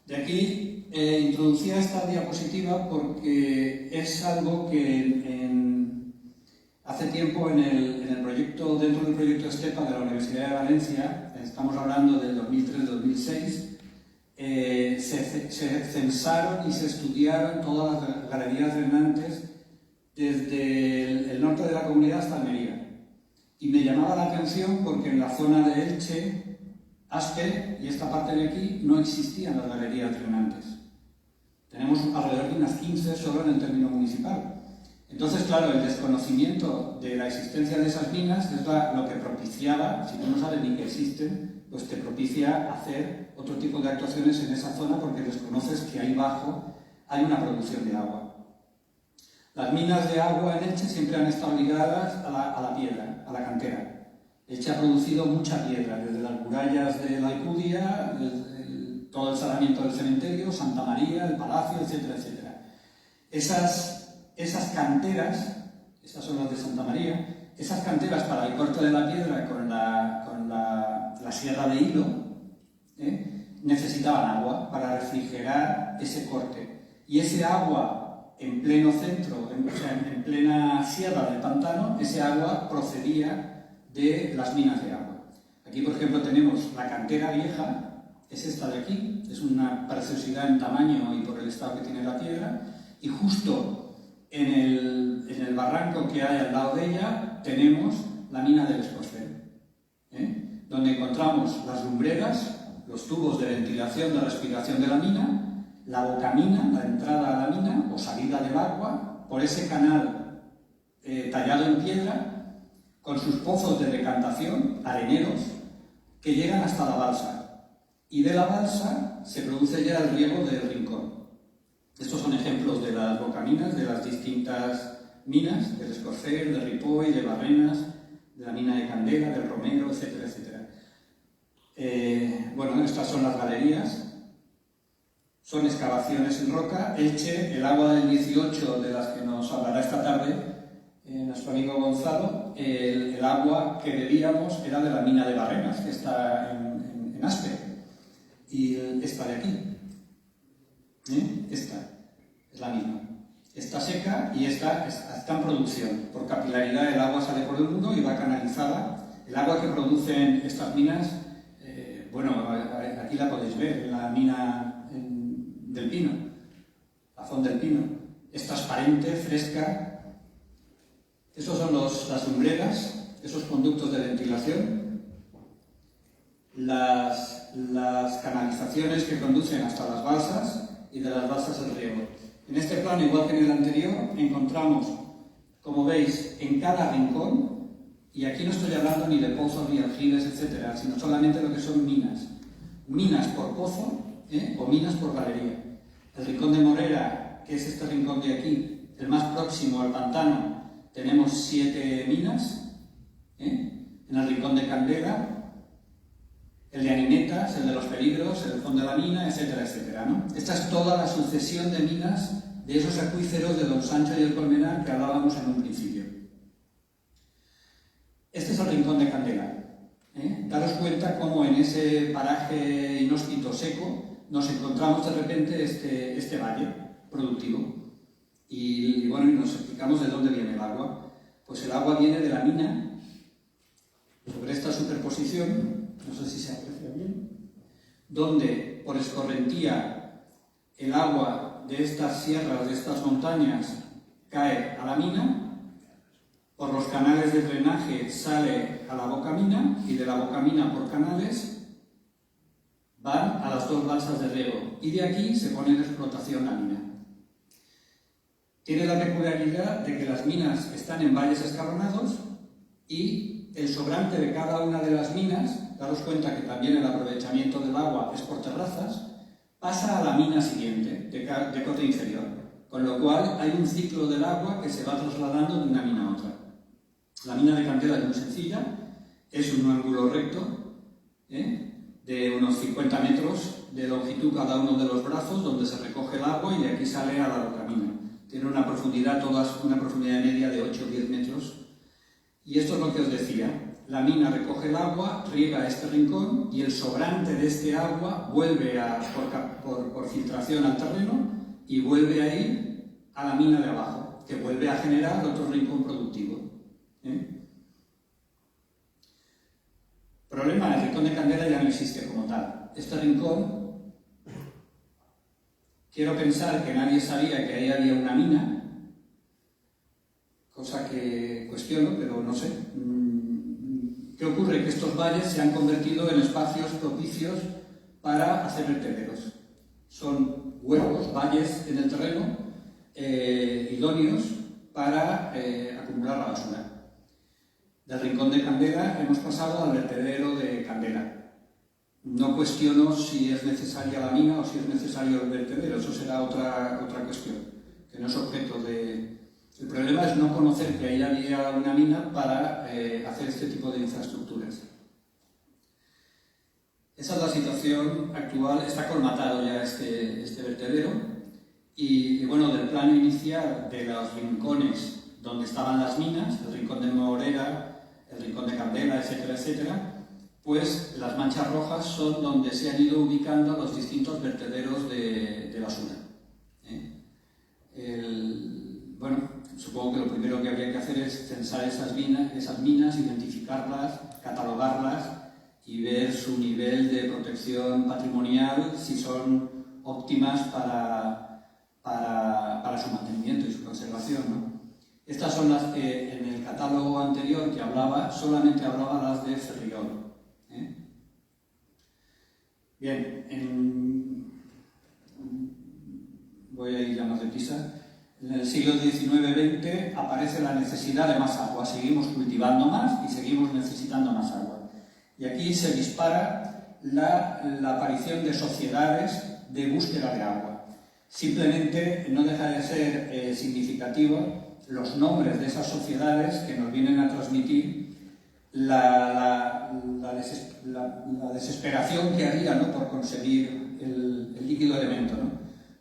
de aquí introducía esta diapositiva porque es algo que hace tiempo dentro del proyecto Estepa de la Universidad de Valencia, estamos hablando del 2003-2006, se censaron y se estudiaron todas las galerías drenantes desde el norte de la comunidad hasta Almería. Y me llamaba la atención porque en la zona de Elche, Aspe y esta parte de aquí no existían las galerías drenantes. Tenemos alrededor de unas 15 solo en el término municipal. Entonces, claro, el desconocimiento de la existencia de esas minas es lo que propiciaba, si tú no sabes ni que existen, pues te propicia hacer otro tipo de actuaciones en esa zona porque desconoces que ahí abajo hay una producción de agua. Las minas de agua en Elche siempre han estado ligadas a la piedra, a la cantera. Elche ha producido mucha piedra, desde las murallas de la Alcudia, todo el salamiento del cementerio, Santa María, el Palacio, etcétera, etcétera. Esas canteras, estas son las de Santa María, esas canteras para el corte de la piedra con la sierra de hilo, necesitaban agua para refrigerar ese corte. Y ese agua en pleno centro, en plena sierra del pantano, ese agua procedía de las minas de agua. Aquí, por ejemplo, tenemos la cantera vieja, es esta de aquí, es una preciosidad en tamaño y por el estado que tiene la piedra, y justo en el barranco que hay al lado de ella tenemos la mina del Escocel, donde encontramos las lumbreras, los tubos de ventilación de respiración de la mina, la bocamina, la entrada a la mina o salida del agua, por ese canal tallado en piedra, con sus pozos de decantación, areneros, que llegan hasta la balsa. Y de la balsa se produce ya el riego del rincón. Estos son ejemplos de las bocaminas, de las distintas minas, del Escocel, de Ripoll, de Barrenas, de la mina de Candela, del Romero, etcétera, etcétera. Bueno, estas son las galerías. Son excavaciones en roca. Elche, el agua del 18, de las que nos hablará esta tarde nuestro amigo Gonzalo, el agua que bebíamos era de la mina de Barrenas, que está en Aspe, y esta de aquí, esta es la misma. Está seca y esta está en producción. Por capilaridad el agua sale por el mundo y va canalizada. El agua que producen estas minas, bueno, aquí la podéis ver, en la mina del Pino, la zona del Pino. Es transparente, fresca. Esos son las lumbreras, esos conductos de ventilación, las canalizaciones que conducen hasta las balsas y de las balsas el riego. En este plano, igual que en el anterior, encontramos, como veis, en cada rincón, y aquí no estoy hablando ni de pozos ni aljibes, etcétera, sino solamente lo que son minas. Minas por pozo o minas por galería. El rincón de Morera, que es este rincón de aquí, el más próximo al pantano tenemos 7 minas, en el Rincón de Candela, el de Animetas, el de Los Peligros, el Fondo de la Mina, etcétera, etcétera, ¿no? Esta es toda la sucesión de minas de esos acuíferos de Don Sancho y el Colmenar que hablábamos en un principio. Este es el Rincón de Candela. Daros cuenta cómo en ese paraje inhóspito seco nos encontramos de repente este valle productivo. Y bueno, nos explicamos de dónde viene el agua. Pues el agua viene de la mina, sobre esta superposición, no sé si se aprecia bien, donde por escorrentía el agua de estas sierras, de estas montañas, cae a la mina, por los canales de drenaje sale a la bocamina y de la bocamina por canales van a las 2 balsas de riego y de aquí se pone en explotación la mina. Tiene la peculiaridad de que las minas están en valles escalonados y el sobrante de cada una de las minas, daros cuenta que también el aprovechamiento del agua es por terrazas, pasa a la mina siguiente, de cote inferior, con lo cual hay un ciclo del agua que se va trasladando de una mina a otra. La mina de Candela es muy sencilla, es un ángulo recto, de unos 50 metros de longitud cada uno de los brazos, donde se recoge el agua y de aquí sale a la bocamina. Tiene una profundidad, una profundidad media de 8 o 10 metros. Y esto es lo que os decía. La mina recoge el agua, riega este rincón y el sobrante de este agua vuelve por filtración al terreno y vuelve a ir a la mina de abajo, que vuelve a generar otro rincón productivo. Problema, el Rincón de Candela ya no existe como tal. Este rincón, quiero pensar que nadie sabía que ahí había una mina, cosa que cuestiono, pero no sé. ¿Qué ocurre? Que estos valles se han convertido en espacios propicios para hacer vertederos. Son huecos, valles en el terreno, idóneos para acumular la basura. Del Rincón de Candela hemos pasado al vertedero de Candela. No cuestiono si es necesaria la mina o si es necesario el vertedero, eso será otra cuestión, que no es objeto de... El problema es no conocer que ahí había una mina para hacer este tipo de infraestructuras. Esa es la situación actual, está colmatado ya este vertedero y bueno, del plano inicial de los rincones donde estaban las minas, el Rincón de Morera, el Rincón de Candela, etcétera, etcétera, pues las manchas rojas son donde se han ido ubicando los distintos vertederos de basura. Bueno, supongo que lo primero que habría que hacer es censar esas minas, identificarlas, catalogarlas y ver su nivel de protección patrimonial, si son óptimas para su mantenimiento y su conservación, ¿no? Estas son las que en el catálogo anterior que hablaba, solamente hablaba las de Ferriol. Bien, voy a ir ya más deprisa. En el siglo XIX-XX aparece la necesidad de más agua. Seguimos cultivando más y seguimos necesitando más agua. Y aquí se dispara la aparición de sociedades de búsqueda de agua. Simplemente no deja de ser significativo los nombres de esas sociedades que nos vienen a transmitir la desesperación que había, ¿no?, por conseguir el líquido elemento, ¿no?,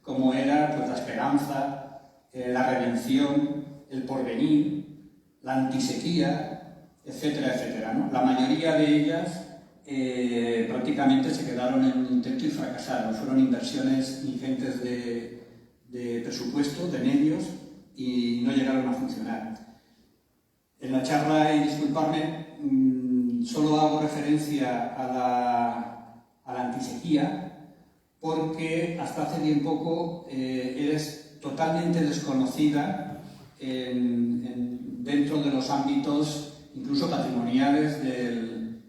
como era pues, la esperanza, la redención, el porvenir, la antisequía, etcétera, etcétera, ¿no? La mayoría de ellas prácticamente se quedaron en un intento y fracasaron. Fueron inversiones ingentes de presupuesto, de medios, y no llegaron a funcionar. En la charla, y disculparme, solo hago referencia a la antisequía porque hasta hace bien poco eres totalmente desconocida dentro de los ámbitos incluso patrimoniales del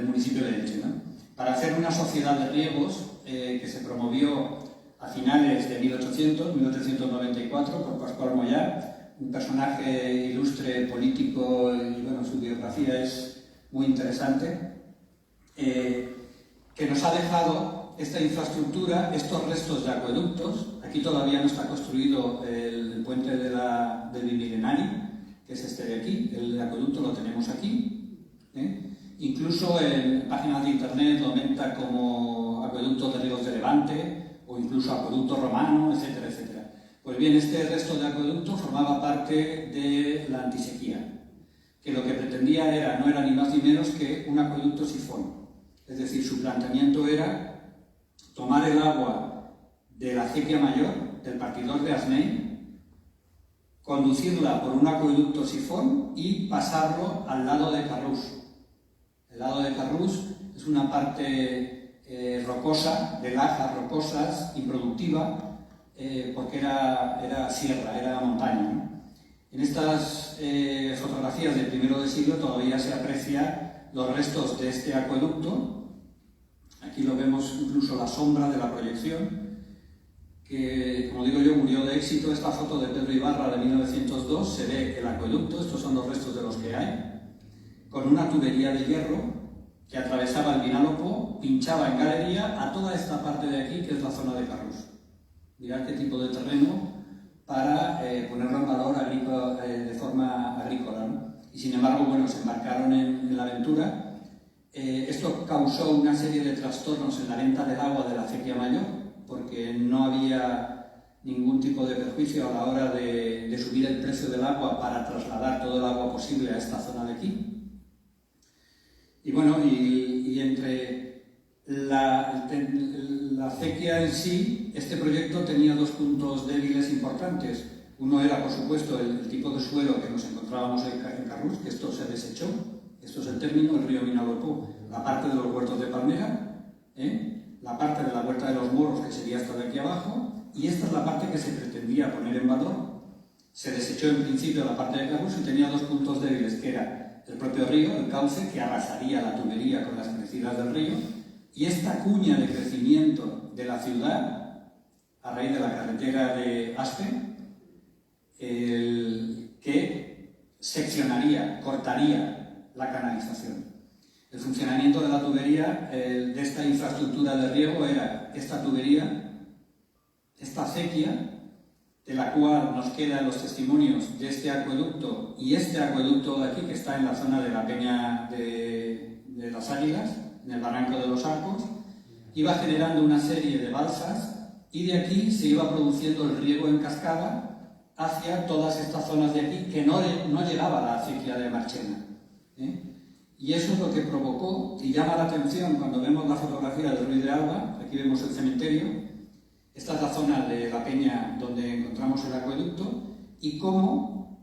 municipio de Elche, ¿no? Para hacer una sociedad de riegos que se promovió a finales de 1894, por Pascual Moyá, un personaje ilustre, político, y bueno, su biografía es muy interesante, que nos ha dejado esta infraestructura, estos restos de acueductos. Aquí todavía no está construido el puente del Bimilenari, que es este de aquí. El acueducto lo tenemos aquí. Incluso en páginas de internet lo aumenta como acueducto de Ríos de Levante o incluso acueducto romano, etcétera, etcétera. Pues bien, este resto de acueducto formaba parte de la antisequía, que lo que pretendía no era ni más ni menos que un acueducto sifón. Es decir, su planteamiento era tomar el agua de la acequia mayor, del partidor de Asnei, conducirla por un acueducto sifón y pasarlo al lado de Carrús. El lado de Carrús es una parte rocosa, de lajas rocosas, improductiva, porque era sierra, era montaña, ¿no? En estas fotografías del I de siglo todavía se aprecia los restos de este acueducto. Aquí lo vemos incluso la sombra de la proyección, que, como digo yo, murió de éxito. Esta foto de Pedro Ibarra de 1902, se ve el acueducto, estos son los restos de los que hay, con una tubería de hierro que atravesaba el Vinalopó, pinchaba en galería a toda esta parte de aquí, que es la zona de Carrús. Mirad qué tipo de terreno para ponerlo en valor de forma agrícola, ¿no? Y sin embargo, bueno, se embarcaron en la aventura. Esto causó una serie de trastornos en la venta del agua de la acequia mayor, porque no había ningún tipo de perjuicio a la hora de subir el precio del agua para trasladar todo el agua posible a esta zona de aquí. Y bueno, y entre la acequia en sí, este proyecto tenía dos puntos débiles importantes. Uno era, por supuesto, el tipo de suelo que nos encontrábamos en Carrús, que esto se desechó. Esto es el término, el río Vinalopó, la parte de los huertos de palmera, la parte de la huerta de los morros, que sería esta de aquí abajo, y esta es la parte que se pretendía poner en valor. Se desechó en principio la parte de Carrús y tenía dos puntos débiles, que era el propio río, el cauce, que arrasaría la tubería con las crecidas del río, y esta cuña de crecimiento de la ciudad, a raíz de la carretera de Aspe, que seccionaría, cortaría la canalización. El funcionamiento de la tubería, de esta infraestructura de riego, era esta tubería, esta acequia, de la cual nos quedan los testimonios de este acueducto y este acueducto de aquí, que está en la zona de la Peña de las Águilas, en el Barranco de los Arcos, iba generando una serie de balsas y de aquí se iba produciendo el riego en cascada hacia todas estas zonas de aquí, que no llegaba a la acequia de Marchena. Y eso es lo que provocó, y llama la atención cuando vemos la fotografía de Ruiz de Alba. Aquí vemos el cementerio. Esta es la zona de la peña donde encontramos el acueducto, y cómo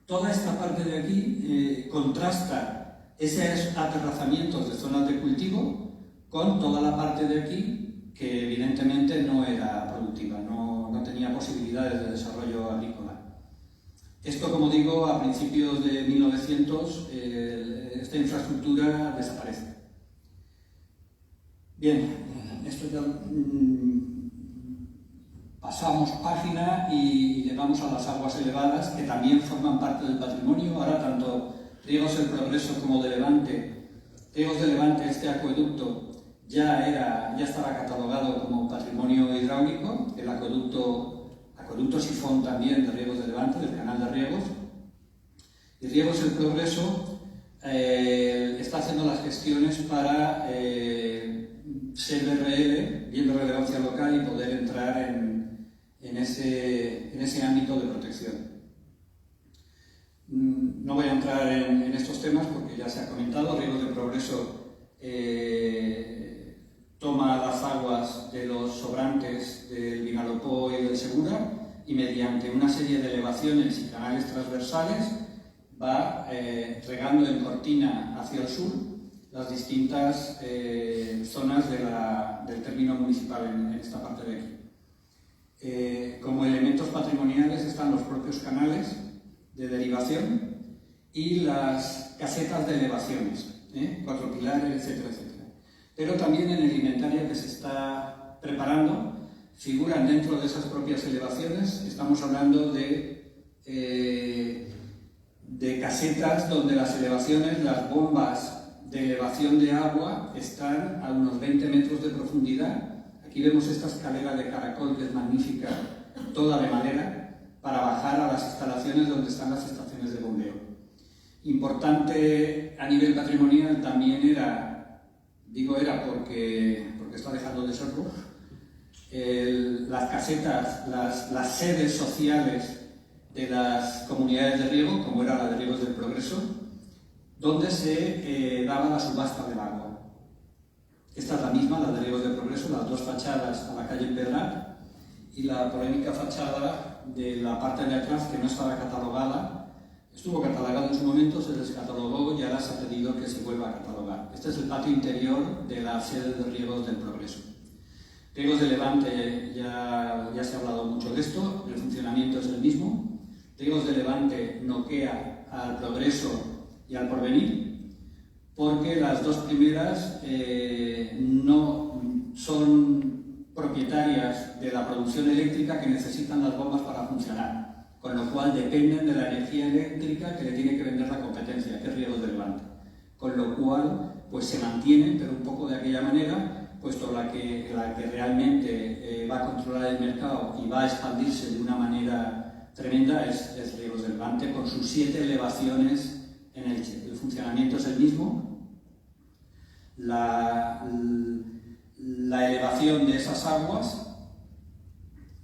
toda esta parte de aquí contrasta esos aterrazamientos de zonas de cultivo con toda la parte de aquí que evidentemente no era productiva, no tenía posibilidades de desarrollo agrícola. Esto, como digo, a principios de 1900 esta infraestructura desaparece. Bien, esto ya... pasamos página y llegamos a las aguas elevadas, que también forman parte del patrimonio. Ahora, tanto Riegos del Progreso como de Levante, Riegos de Levante, este acueducto, ya estaba catalogado como patrimonio hidráulico, el acueducto sifón también de Riegos de Levante, del canal de riegos. Y Riegos del Progreso está haciendo las gestiones para ser BRL, bien de relevancia local, y poder entrar en ese ámbito de protección. No voy a entrar en estos temas porque ya se ha comentado. Riegos del Progreso toma las aguas de los sobrantes del Vinalopó y del Segura, y mediante una serie de elevaciones y canales transversales va regando en cortina hacia el sur las distintas zonas del término municipal en esta parte de aquí. Como elementos patrimoniales están los propios canales de derivación y las casetas de elevaciones, 4 pilares, etcétera, etcétera. Pero también en el inventario que se está preparando figuran dentro de esas propias elevaciones. Estamos hablando de casetas donde las elevaciones, las bombas de elevación de agua están a unos 20 metros de profundidad Aquí vemos esta escalera de caracol que es magnífica, toda de madera, para bajar a las instalaciones donde están las estaciones de bombeo. Importante a nivel patrimonial también era, digo era porque está dejando de serlo, las casetas, las sedes sociales de las comunidades de riego, como era la de Riegos del Progreso, donde se daba la subasta del agua. Esta es la misma, la de Riegos del Progreso, las dos fachadas a la calle Empedrar y la polémica fachada de la parte de atrás que no estaba catalogada. Estuvo catalogado en su momento, se descatalogó y ahora se ha pedido que se vuelva a catalogar. Este es el patio interior de la sede de Riegos del Progreso. Riegos de Levante, ya se ha hablado mucho de esto, el funcionamiento es el mismo. Riegos de Levante noquea al Progreso y al Porvenir, porque las dos primeras no son propietarias de la producción eléctrica que necesitan las bombas para funcionar, con lo cual dependen de la energía eléctrica que le tiene que vender la competencia, que es Riegos de Levante. Con lo cual, pues se mantienen, pero un poco de aquella manera, puesto la que realmente va a controlar el mercado y va a expandirse de una manera tremenda es Riegos de Levante, con sus 7 elevaciones en Elche. El funcionamiento es el mismo. La elevación de esas aguas,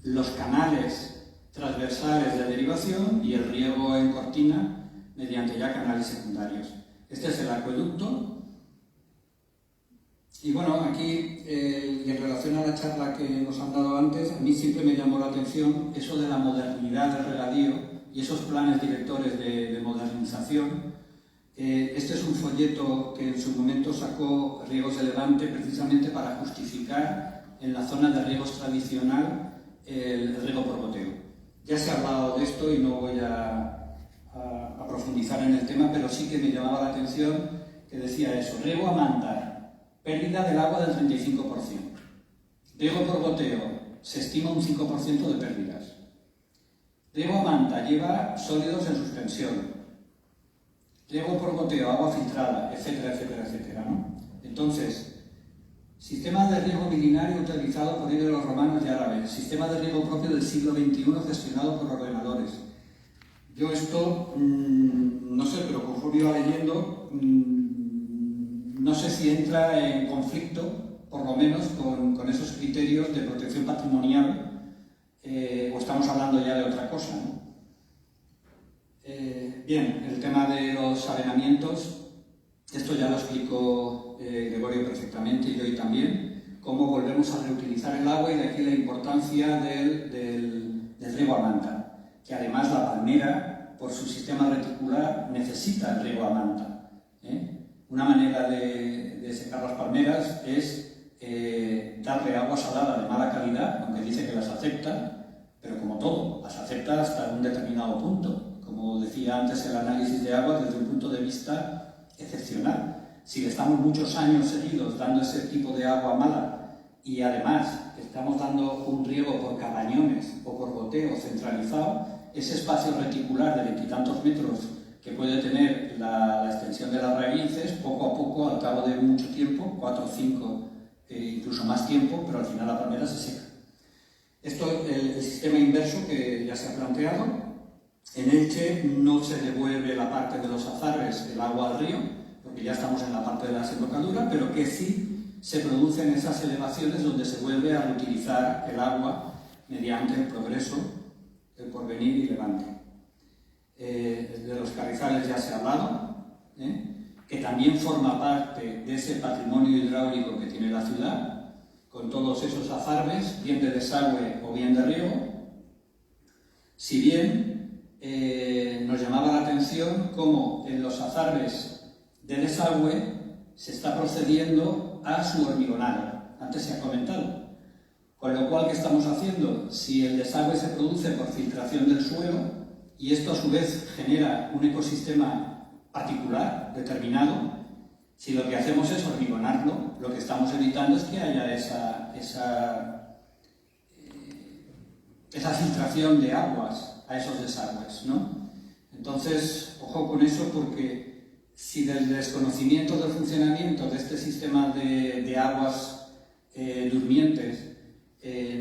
los canales transversales de derivación y el riego en cortina mediante ya canales secundarios. Este es el acueducto. Y bueno, aquí, y en relación a la charla que nos han dado antes, a mí siempre me llamó la atención eso de la modernidad del regadío y esos planes directores de modernización. Este es un folleto que en su momento sacó Riegos de Levante precisamente para justificar en la zona de riegos tradicional el riego por goteo. Ya se ha hablado de esto y no voy a profundizar en el tema, pero sí que me llamaba la atención que decía eso: riego a manta, pérdida del agua del 35%. Riego por goteo, se estima un 5% de pérdidas. Riego a manta lleva sólidos en suspensión. Riego por goteo, agua filtrada, etcétera, etcétera, etcétera, ¿no? Entonces, sistema de riego milenario utilizado por los romanos y árabes, sistema de riego propio del siglo XXI gestionado por ordenadores. Yo esto, no sé, pero conforme iba leyendo, no sé si entra en conflicto, por lo menos, con esos criterios de protección patrimonial, o estamos hablando ya de otra cosa, ¿no? Bien, el tema de los arenamientos, esto ya lo explicó Gregorio perfectamente y hoy también, cómo volvemos a reutilizar el agua y de aquí la importancia del riego a manta, que además la palmera, por su sistema reticular, necesita el riego a manta. Una manera de secar las palmeras es darle agua salada de mala calidad, aunque dice que las acepta, pero como todo, las acepta hasta un determinado punto. Como decía antes, el análisis de agua desde un punto de vista excepcional. Si le estamos muchos años seguidos dando ese tipo de agua mala y además estamos dando un riego por cabañones o por goteo centralizado, ese espacio reticular de 20 y tantos metros que puede tener la extensión de las raíces, poco a poco, al cabo de mucho tiempo, 4 o 5, incluso más tiempo, pero al final la palmera se seca. Esto es el sistema inverso que ya se ha planteado. En Elche no se devuelve la parte de los azarres, el agua al río, porque ya estamos en la parte de la desembocadura, pero que sí se producen esas elevaciones donde se vuelve a reutilizar el agua mediante el Progreso, el Porvenir y Levante. De los carrizales ya se ha hablado, que también forma parte de ese patrimonio hidráulico que tiene la ciudad, con todos esos azarres, bien de desagüe o bien de riego. Si bien nos llamaba la atención cómo en los azarres de desagüe se está procediendo a su hormigonado. Antes se ha comentado. Con lo cual, ¿qué estamos haciendo? Si el desagüe se produce por filtración del suelo y esto a su vez genera un ecosistema particular, determinado, si lo que hacemos es hormigonarlo, lo que estamos evitando es que haya esa filtración de aguas a esos desagües, ¿no? Entonces, ojo con eso, porque si del desconocimiento del funcionamiento de este sistema de aguas durmientes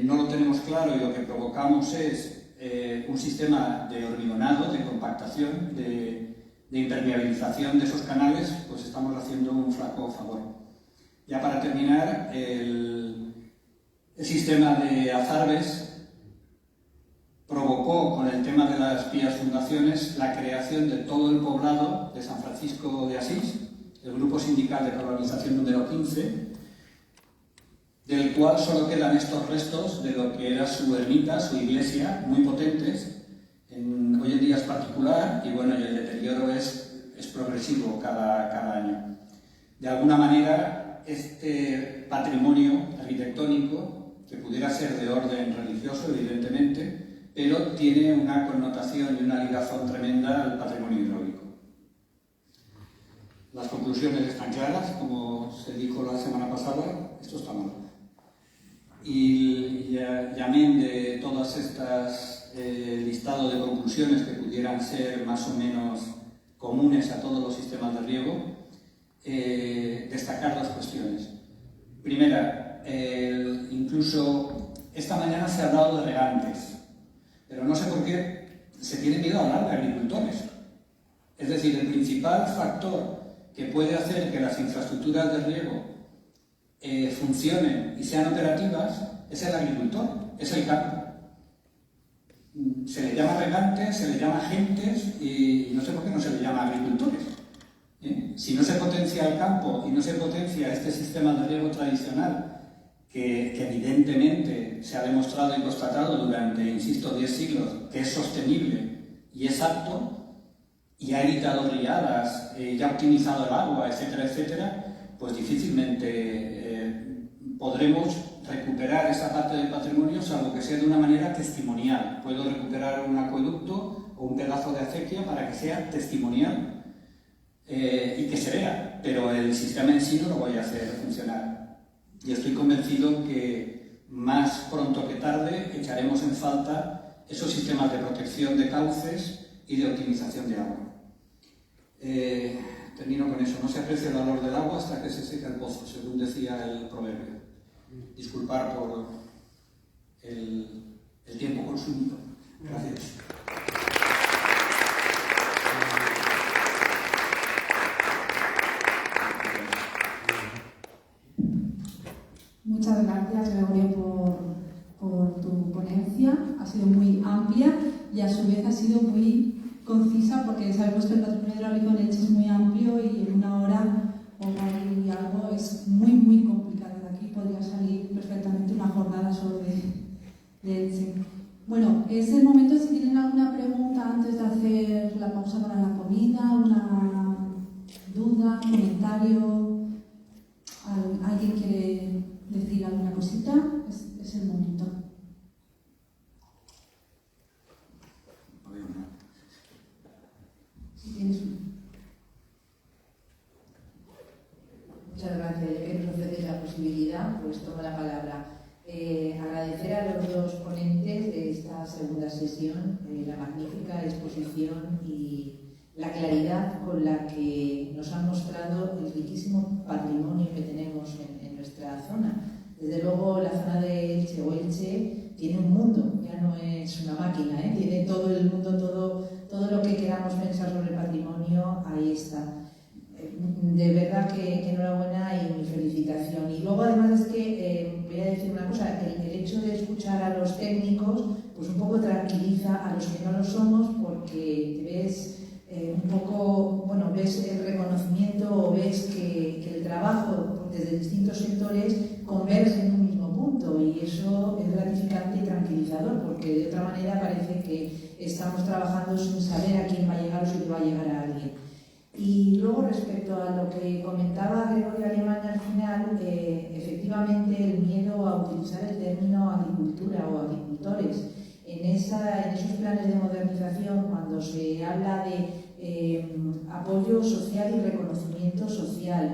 no lo tenemos claro y lo que provocamos es un sistema de hormigonado, de compactación, de impermeabilización de esos canales, pues estamos haciendo un flaco favor. Ya para terminar, el sistema de Azarbes provocó con el tema de las vías fundaciones la creación de todo el poblado de San Francisco de Asís, el grupo sindical de colonización número 15, del cual solo quedan estos restos de lo que era su ermita, su iglesia, muy potentes. Hoy en día es particular y bueno, el deterioro es progresivo cada año. De alguna manera, este patrimonio arquitectónico, que pudiera ser de orden religioso, evidentemente, pero tiene una connotación y una ligazón tremenda al patrimonio hidráulico. Las conclusiones están claras, como se dijo la semana pasada, esto está mal. Y amén de todas estas listado de conclusiones que pudieran ser más o menos comunes a todos los sistemas de riego, destacar dos cuestiones. Primera, incluso esta mañana se ha hablado de regantes, pero no sé por qué se tiene miedo a hablar de agricultores. Es decir, el principal factor que puede hacer que las infraestructuras de riego funcionen y sean operativas es el agricultor, es el campo. Se le llama regantes, se le llama gentes y no sé por qué no se le llama agricultores. Si no se potencia el campo y no se potencia este sistema de riego tradicional que evidentemente se ha demostrado y constatado durante, insisto, 10 siglos que es sostenible y es apto y ha evitado riadas, ya ha optimizado el agua, etcétera, etcétera, pues difícilmente podremos recuperar esa parte del patrimonio, salvo que sea de una manera testimonial. Puedo recuperar un acueducto o un pedazo de acequia para que sea testimonial y que se vea, pero el sistema en sí no lo voy a hacer funcionar. Y estoy convencido que más pronto que tarde echaremos en falta esos sistemas de protección de cauces y de optimización de agua. Termino con eso. No se aprecia el valor del agua hasta que se seca el pozo, según decía el proverbio. Disculpar por el tiempo consumido. Gracias. Muchas gracias, Gregorio, por tu ponencia. Ha sido muy amplia y a su vez ha sido muy concisa, porque sabemos que el patrimonio hidráulico en Elche es muy amplio y en una hora o y algo es muy, muy complicado. De aquí podría salir perfectamente una jornada solo de Elche. Bueno, es el momento, si tienen alguna pregunta antes de hacer la pausa para la comida, una duda, comentario, ¿alguien quiere decir alguna cosita? Es el momento. Si tienes Muchas gracias. Ya que nos ofreces la posibilidad, pues tomo la palabra. Agradecer a los dos ponentes de esta segunda sesión la magnífica exposición y la claridad con la que nos han mostrado el riquísimo patrimonio que tenemos en nuestra zona. Desde luego, la zona de Elche o Elche tiene un mundo, ya no es una máquina, tiene todo el mundo, todo lo que queramos pensar sobre el patrimonio, ahí está. De verdad que enhorabuena y mi felicitación. Y luego además es que voy a decir una cosa, el hecho de escuchar a los técnicos pues un poco tranquiliza a los que no lo somos, porque te ves un poco, bueno, ves el reconocimiento o ves que el trabajo desde distintos sectores converge en un mismo punto, y eso es gratificante y tranquilizador, porque de otra manera parece que estamos trabajando sin saber a quién va a llegar o si le va a llegar a alguien. Y luego, respecto a lo que comentaba Gregorio Alemán al final, efectivamente el miedo a utilizar el término agricultura o agricultores en esos planes de modernización, cuando se habla de apoyo social y reconocimiento social,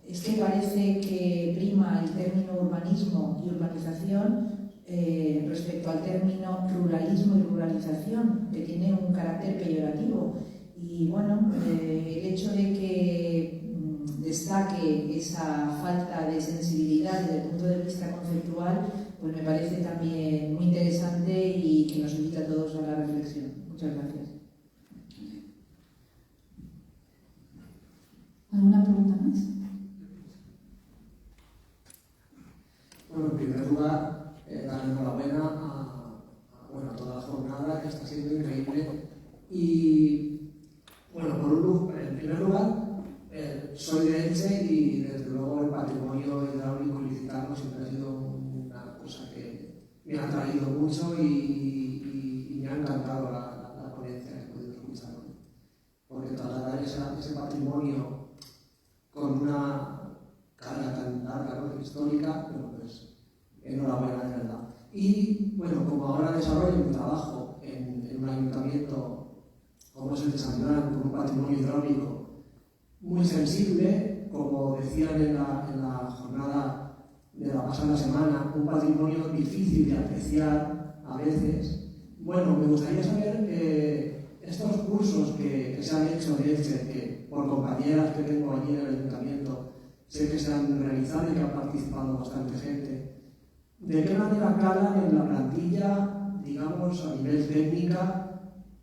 es que parece que prima el término urbanismo y urbanización respecto al término ruralismo y ruralización, que tiene un carácter peyorativo. Y bueno, el hecho de que destaque esa falta de sensibilidad desde el punto de vista conceptual, pues me parece también muy interesante y que nos invita a todos a la reflexión. Muchas gracias. ¿Alguna pregunta más? Bueno, en primer lugar, dar enhorabuena a toda la jornada, que está siendo increíble. Y, bueno, en primer lugar, soy de Elche y, desde luego, el patrimonio hidráulico ilicitano siempre ha sido una cosa que me ha atraído mucho y me ha encantado la ponencia que he podido escuchar hoy. Porque trasladar ese patrimonio con una carga tan larga, ¿no?, histórica, bueno, pues enhorabuena, de verdad. Y bueno, como ahora desarrollo mi trabajo en un ayuntamiento como es el de San Joan, con un patrimonio hidráulico muy sensible, como decían en la jornada de la pasada semana, un patrimonio difícil de apreciar a veces. Bueno, me gustaría saber estos cursos que se han hecho de Elche, que por compañeras que tengo allí en el ayuntamiento sé que se han realizado y que ha participado bastante gente. ¿De qué manera calan en la plantilla, digamos, a nivel técnica?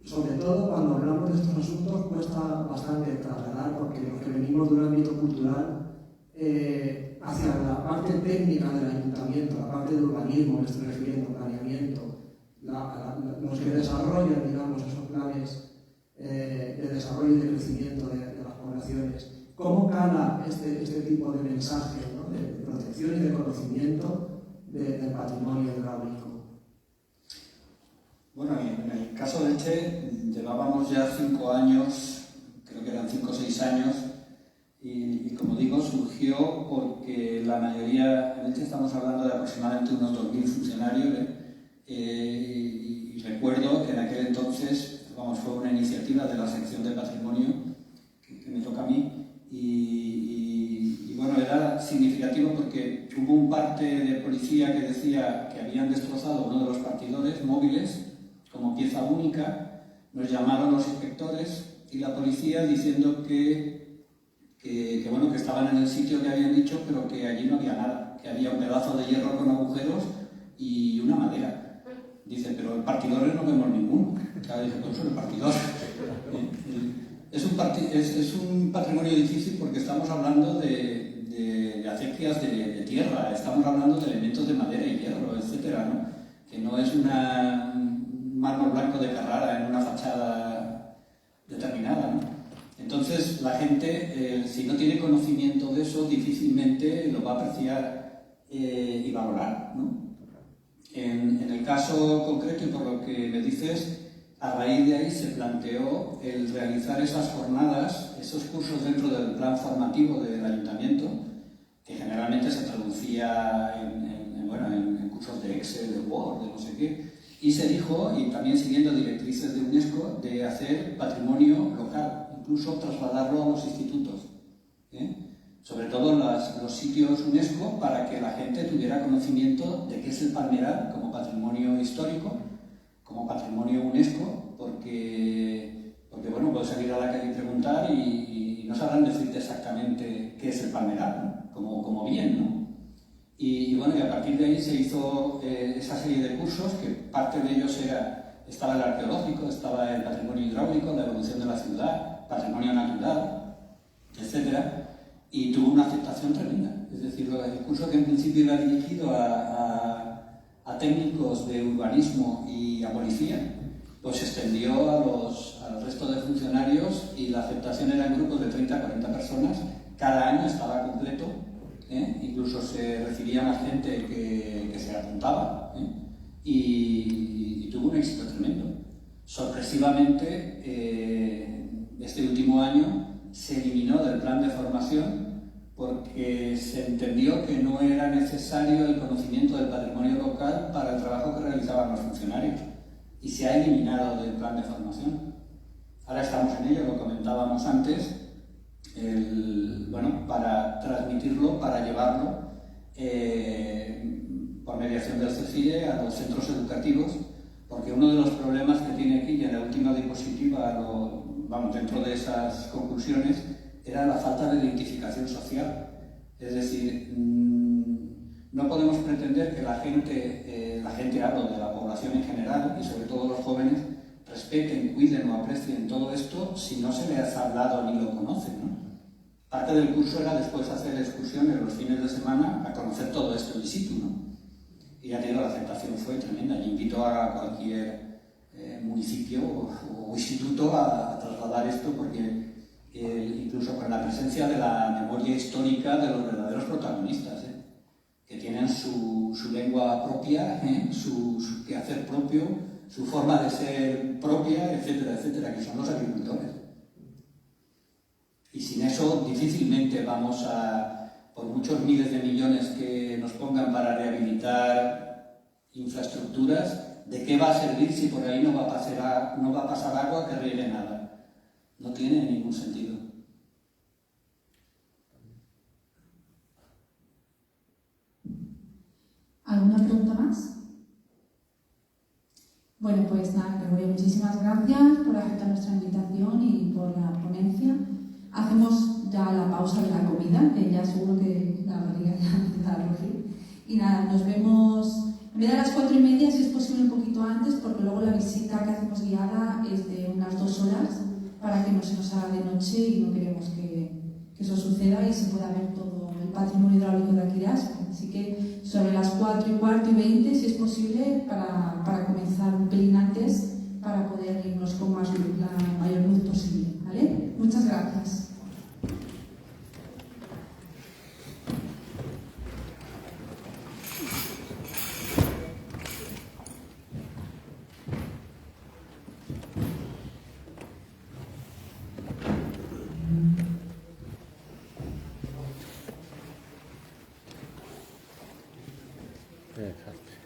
Sobre todo cuando hablamos de estos asuntos cuesta bastante trasladar, porque los que venimos de un ámbito cultural hacia la parte técnica del ayuntamiento, la parte de urbanismo, me estoy refiriendo, planeamiento, los que desarrollan, digamos, esos planes de desarrollo y de crecimiento de las poblaciones. ¿Cómo cala este tipo de mensaje, ¿no?, de protección y de conocimiento del patrimonio hidráulico? Bueno, en el caso de Elche llevábamos ya 5 años, creo que eran 5 o 6 años, y como digo, surgió porque la mayoría, en Elche estamos hablando de aproximadamente unos 2.000 funcionarios, y recuerdo que en aquel entonces, vamos, fue una iniciativa de la sección de patrimonio que me toca a mí, y bueno, era significativo porque hubo un parte de policía que decía que habían destrozado uno de los partidores móviles como pieza única. Nos llamaron los inspectores y la policía diciendo que estaban en el sitio que habían dicho, pero que allí no había nada, que había un pedazo de hierro con agujeros y una madera. Dice, pero el partidor no vemos ninguno. Claro, dice, pues el partidor. Es un patrimonio difícil porque estamos hablando de acequias de tierra, estamos hablando de elementos de madera y hierro, etcétera, ¿no? Que no es un mármol blanco de Carrara en una fachada determinada, ¿no? Entonces, la gente, si no tiene conocimiento de eso, difícilmente lo va a apreciar y valorar, ¿no? En el caso concreto, y por lo que me dices, a raíz de ahí se planteó el realizar esas jornadas, esos cursos dentro del plan formativo del ayuntamiento, que generalmente se traducía en cursos de Excel, de Word, de no sé qué, y se dijo, y también siguiendo directrices de UNESCO, de hacer patrimonio local, incluso trasladarlo a los institutos, sobre todo los sitios UNESCO, para que la gente tuviera conocimiento de qué es el palmeral como patrimonio histórico, como patrimonio UNESCO, porque bueno, puedes salir a la calle y preguntar y no sabrán decirte exactamente qué es el palmeral, ¿no? como bien, ¿no? Y bueno, y a partir de ahí se hizo esa serie de cursos, que parte de ellos estaba el arqueológico, estaba el patrimonio hidráulico, la evolución de la ciudad, patrimonio natural, etcétera, y tuvo una aceptación tremenda. Es decir, el curso, que en principio iba dirigido a técnicos de urbanismo y a policía, pues se extendió al resto de funcionarios, y la aceptación era en grupos de 30 a 40 personas. Cada año estaba completo, incluso se recibía más gente que se apuntaba, y tuvo un éxito tremendo. Sorpresivamente, este último año se eliminó del plan de formación porque se entendió que no era necesario el conocimiento del patrimonio local para el trabajo que realizaban los funcionarios, y se ha eliminado del plan de formación. Ahora estamos en ello, lo comentábamos antes, para transmitirlo, para llevarlo por mediación del CECIE a los centros educativos, porque uno de los problemas que tiene aquí, y en la última diapositiva, dentro de esas conclusiones, era la falta de identificación social. Es decir, No podemos pretender que la gente hablo de la población en general y sobre todo los jóvenes, respeten, cuiden o aprecien todo esto si no se les ha hablado ni lo conocen, ¿no? Parte del curso era después hacer excursiones los fines de semana a conocer todo esto in situ, ¿no? Y ya te digo, la aceptación fue tremenda. Yo invito a cualquier municipio o instituto a trasladar esto porque incluso con la presencia de la memoria histórica de los verdaderos protagonistas, que tienen su lengua propia, su quehacer propio, su forma de ser propia, etcétera, etcétera, que son los agricultores. Y sin eso difícilmente vamos por muchos miles de millones que nos pongan para rehabilitar infraestructuras, ¿de qué va a servir si por ahí no va a pasar agua que riegue nada? No tiene ningún sentido. ¿Alguna pregunta más? Bueno, pues nada, Gregorio, muchísimas gracias por aceptar nuestra invitación y por la ponencia. Hacemos ya la pausa de la comida, que ya seguro que la barriga ya empieza a rugir. Y nada, nos vemos en vez de a las 4:30, si es posible un poquito antes, porque luego la visita que hacemos guiada es de unas 2 horas para que no se nos haga de noche y no queremos que eso suceda y se pueda ver todo el patrimonio hidráulico de aquí de Aspe. Así que sobre las 4:15, si es posible, para comenzar un pelín antes, para poder irnos con la mayor luz posible, ¿vale? Muchas gracias. Exacto.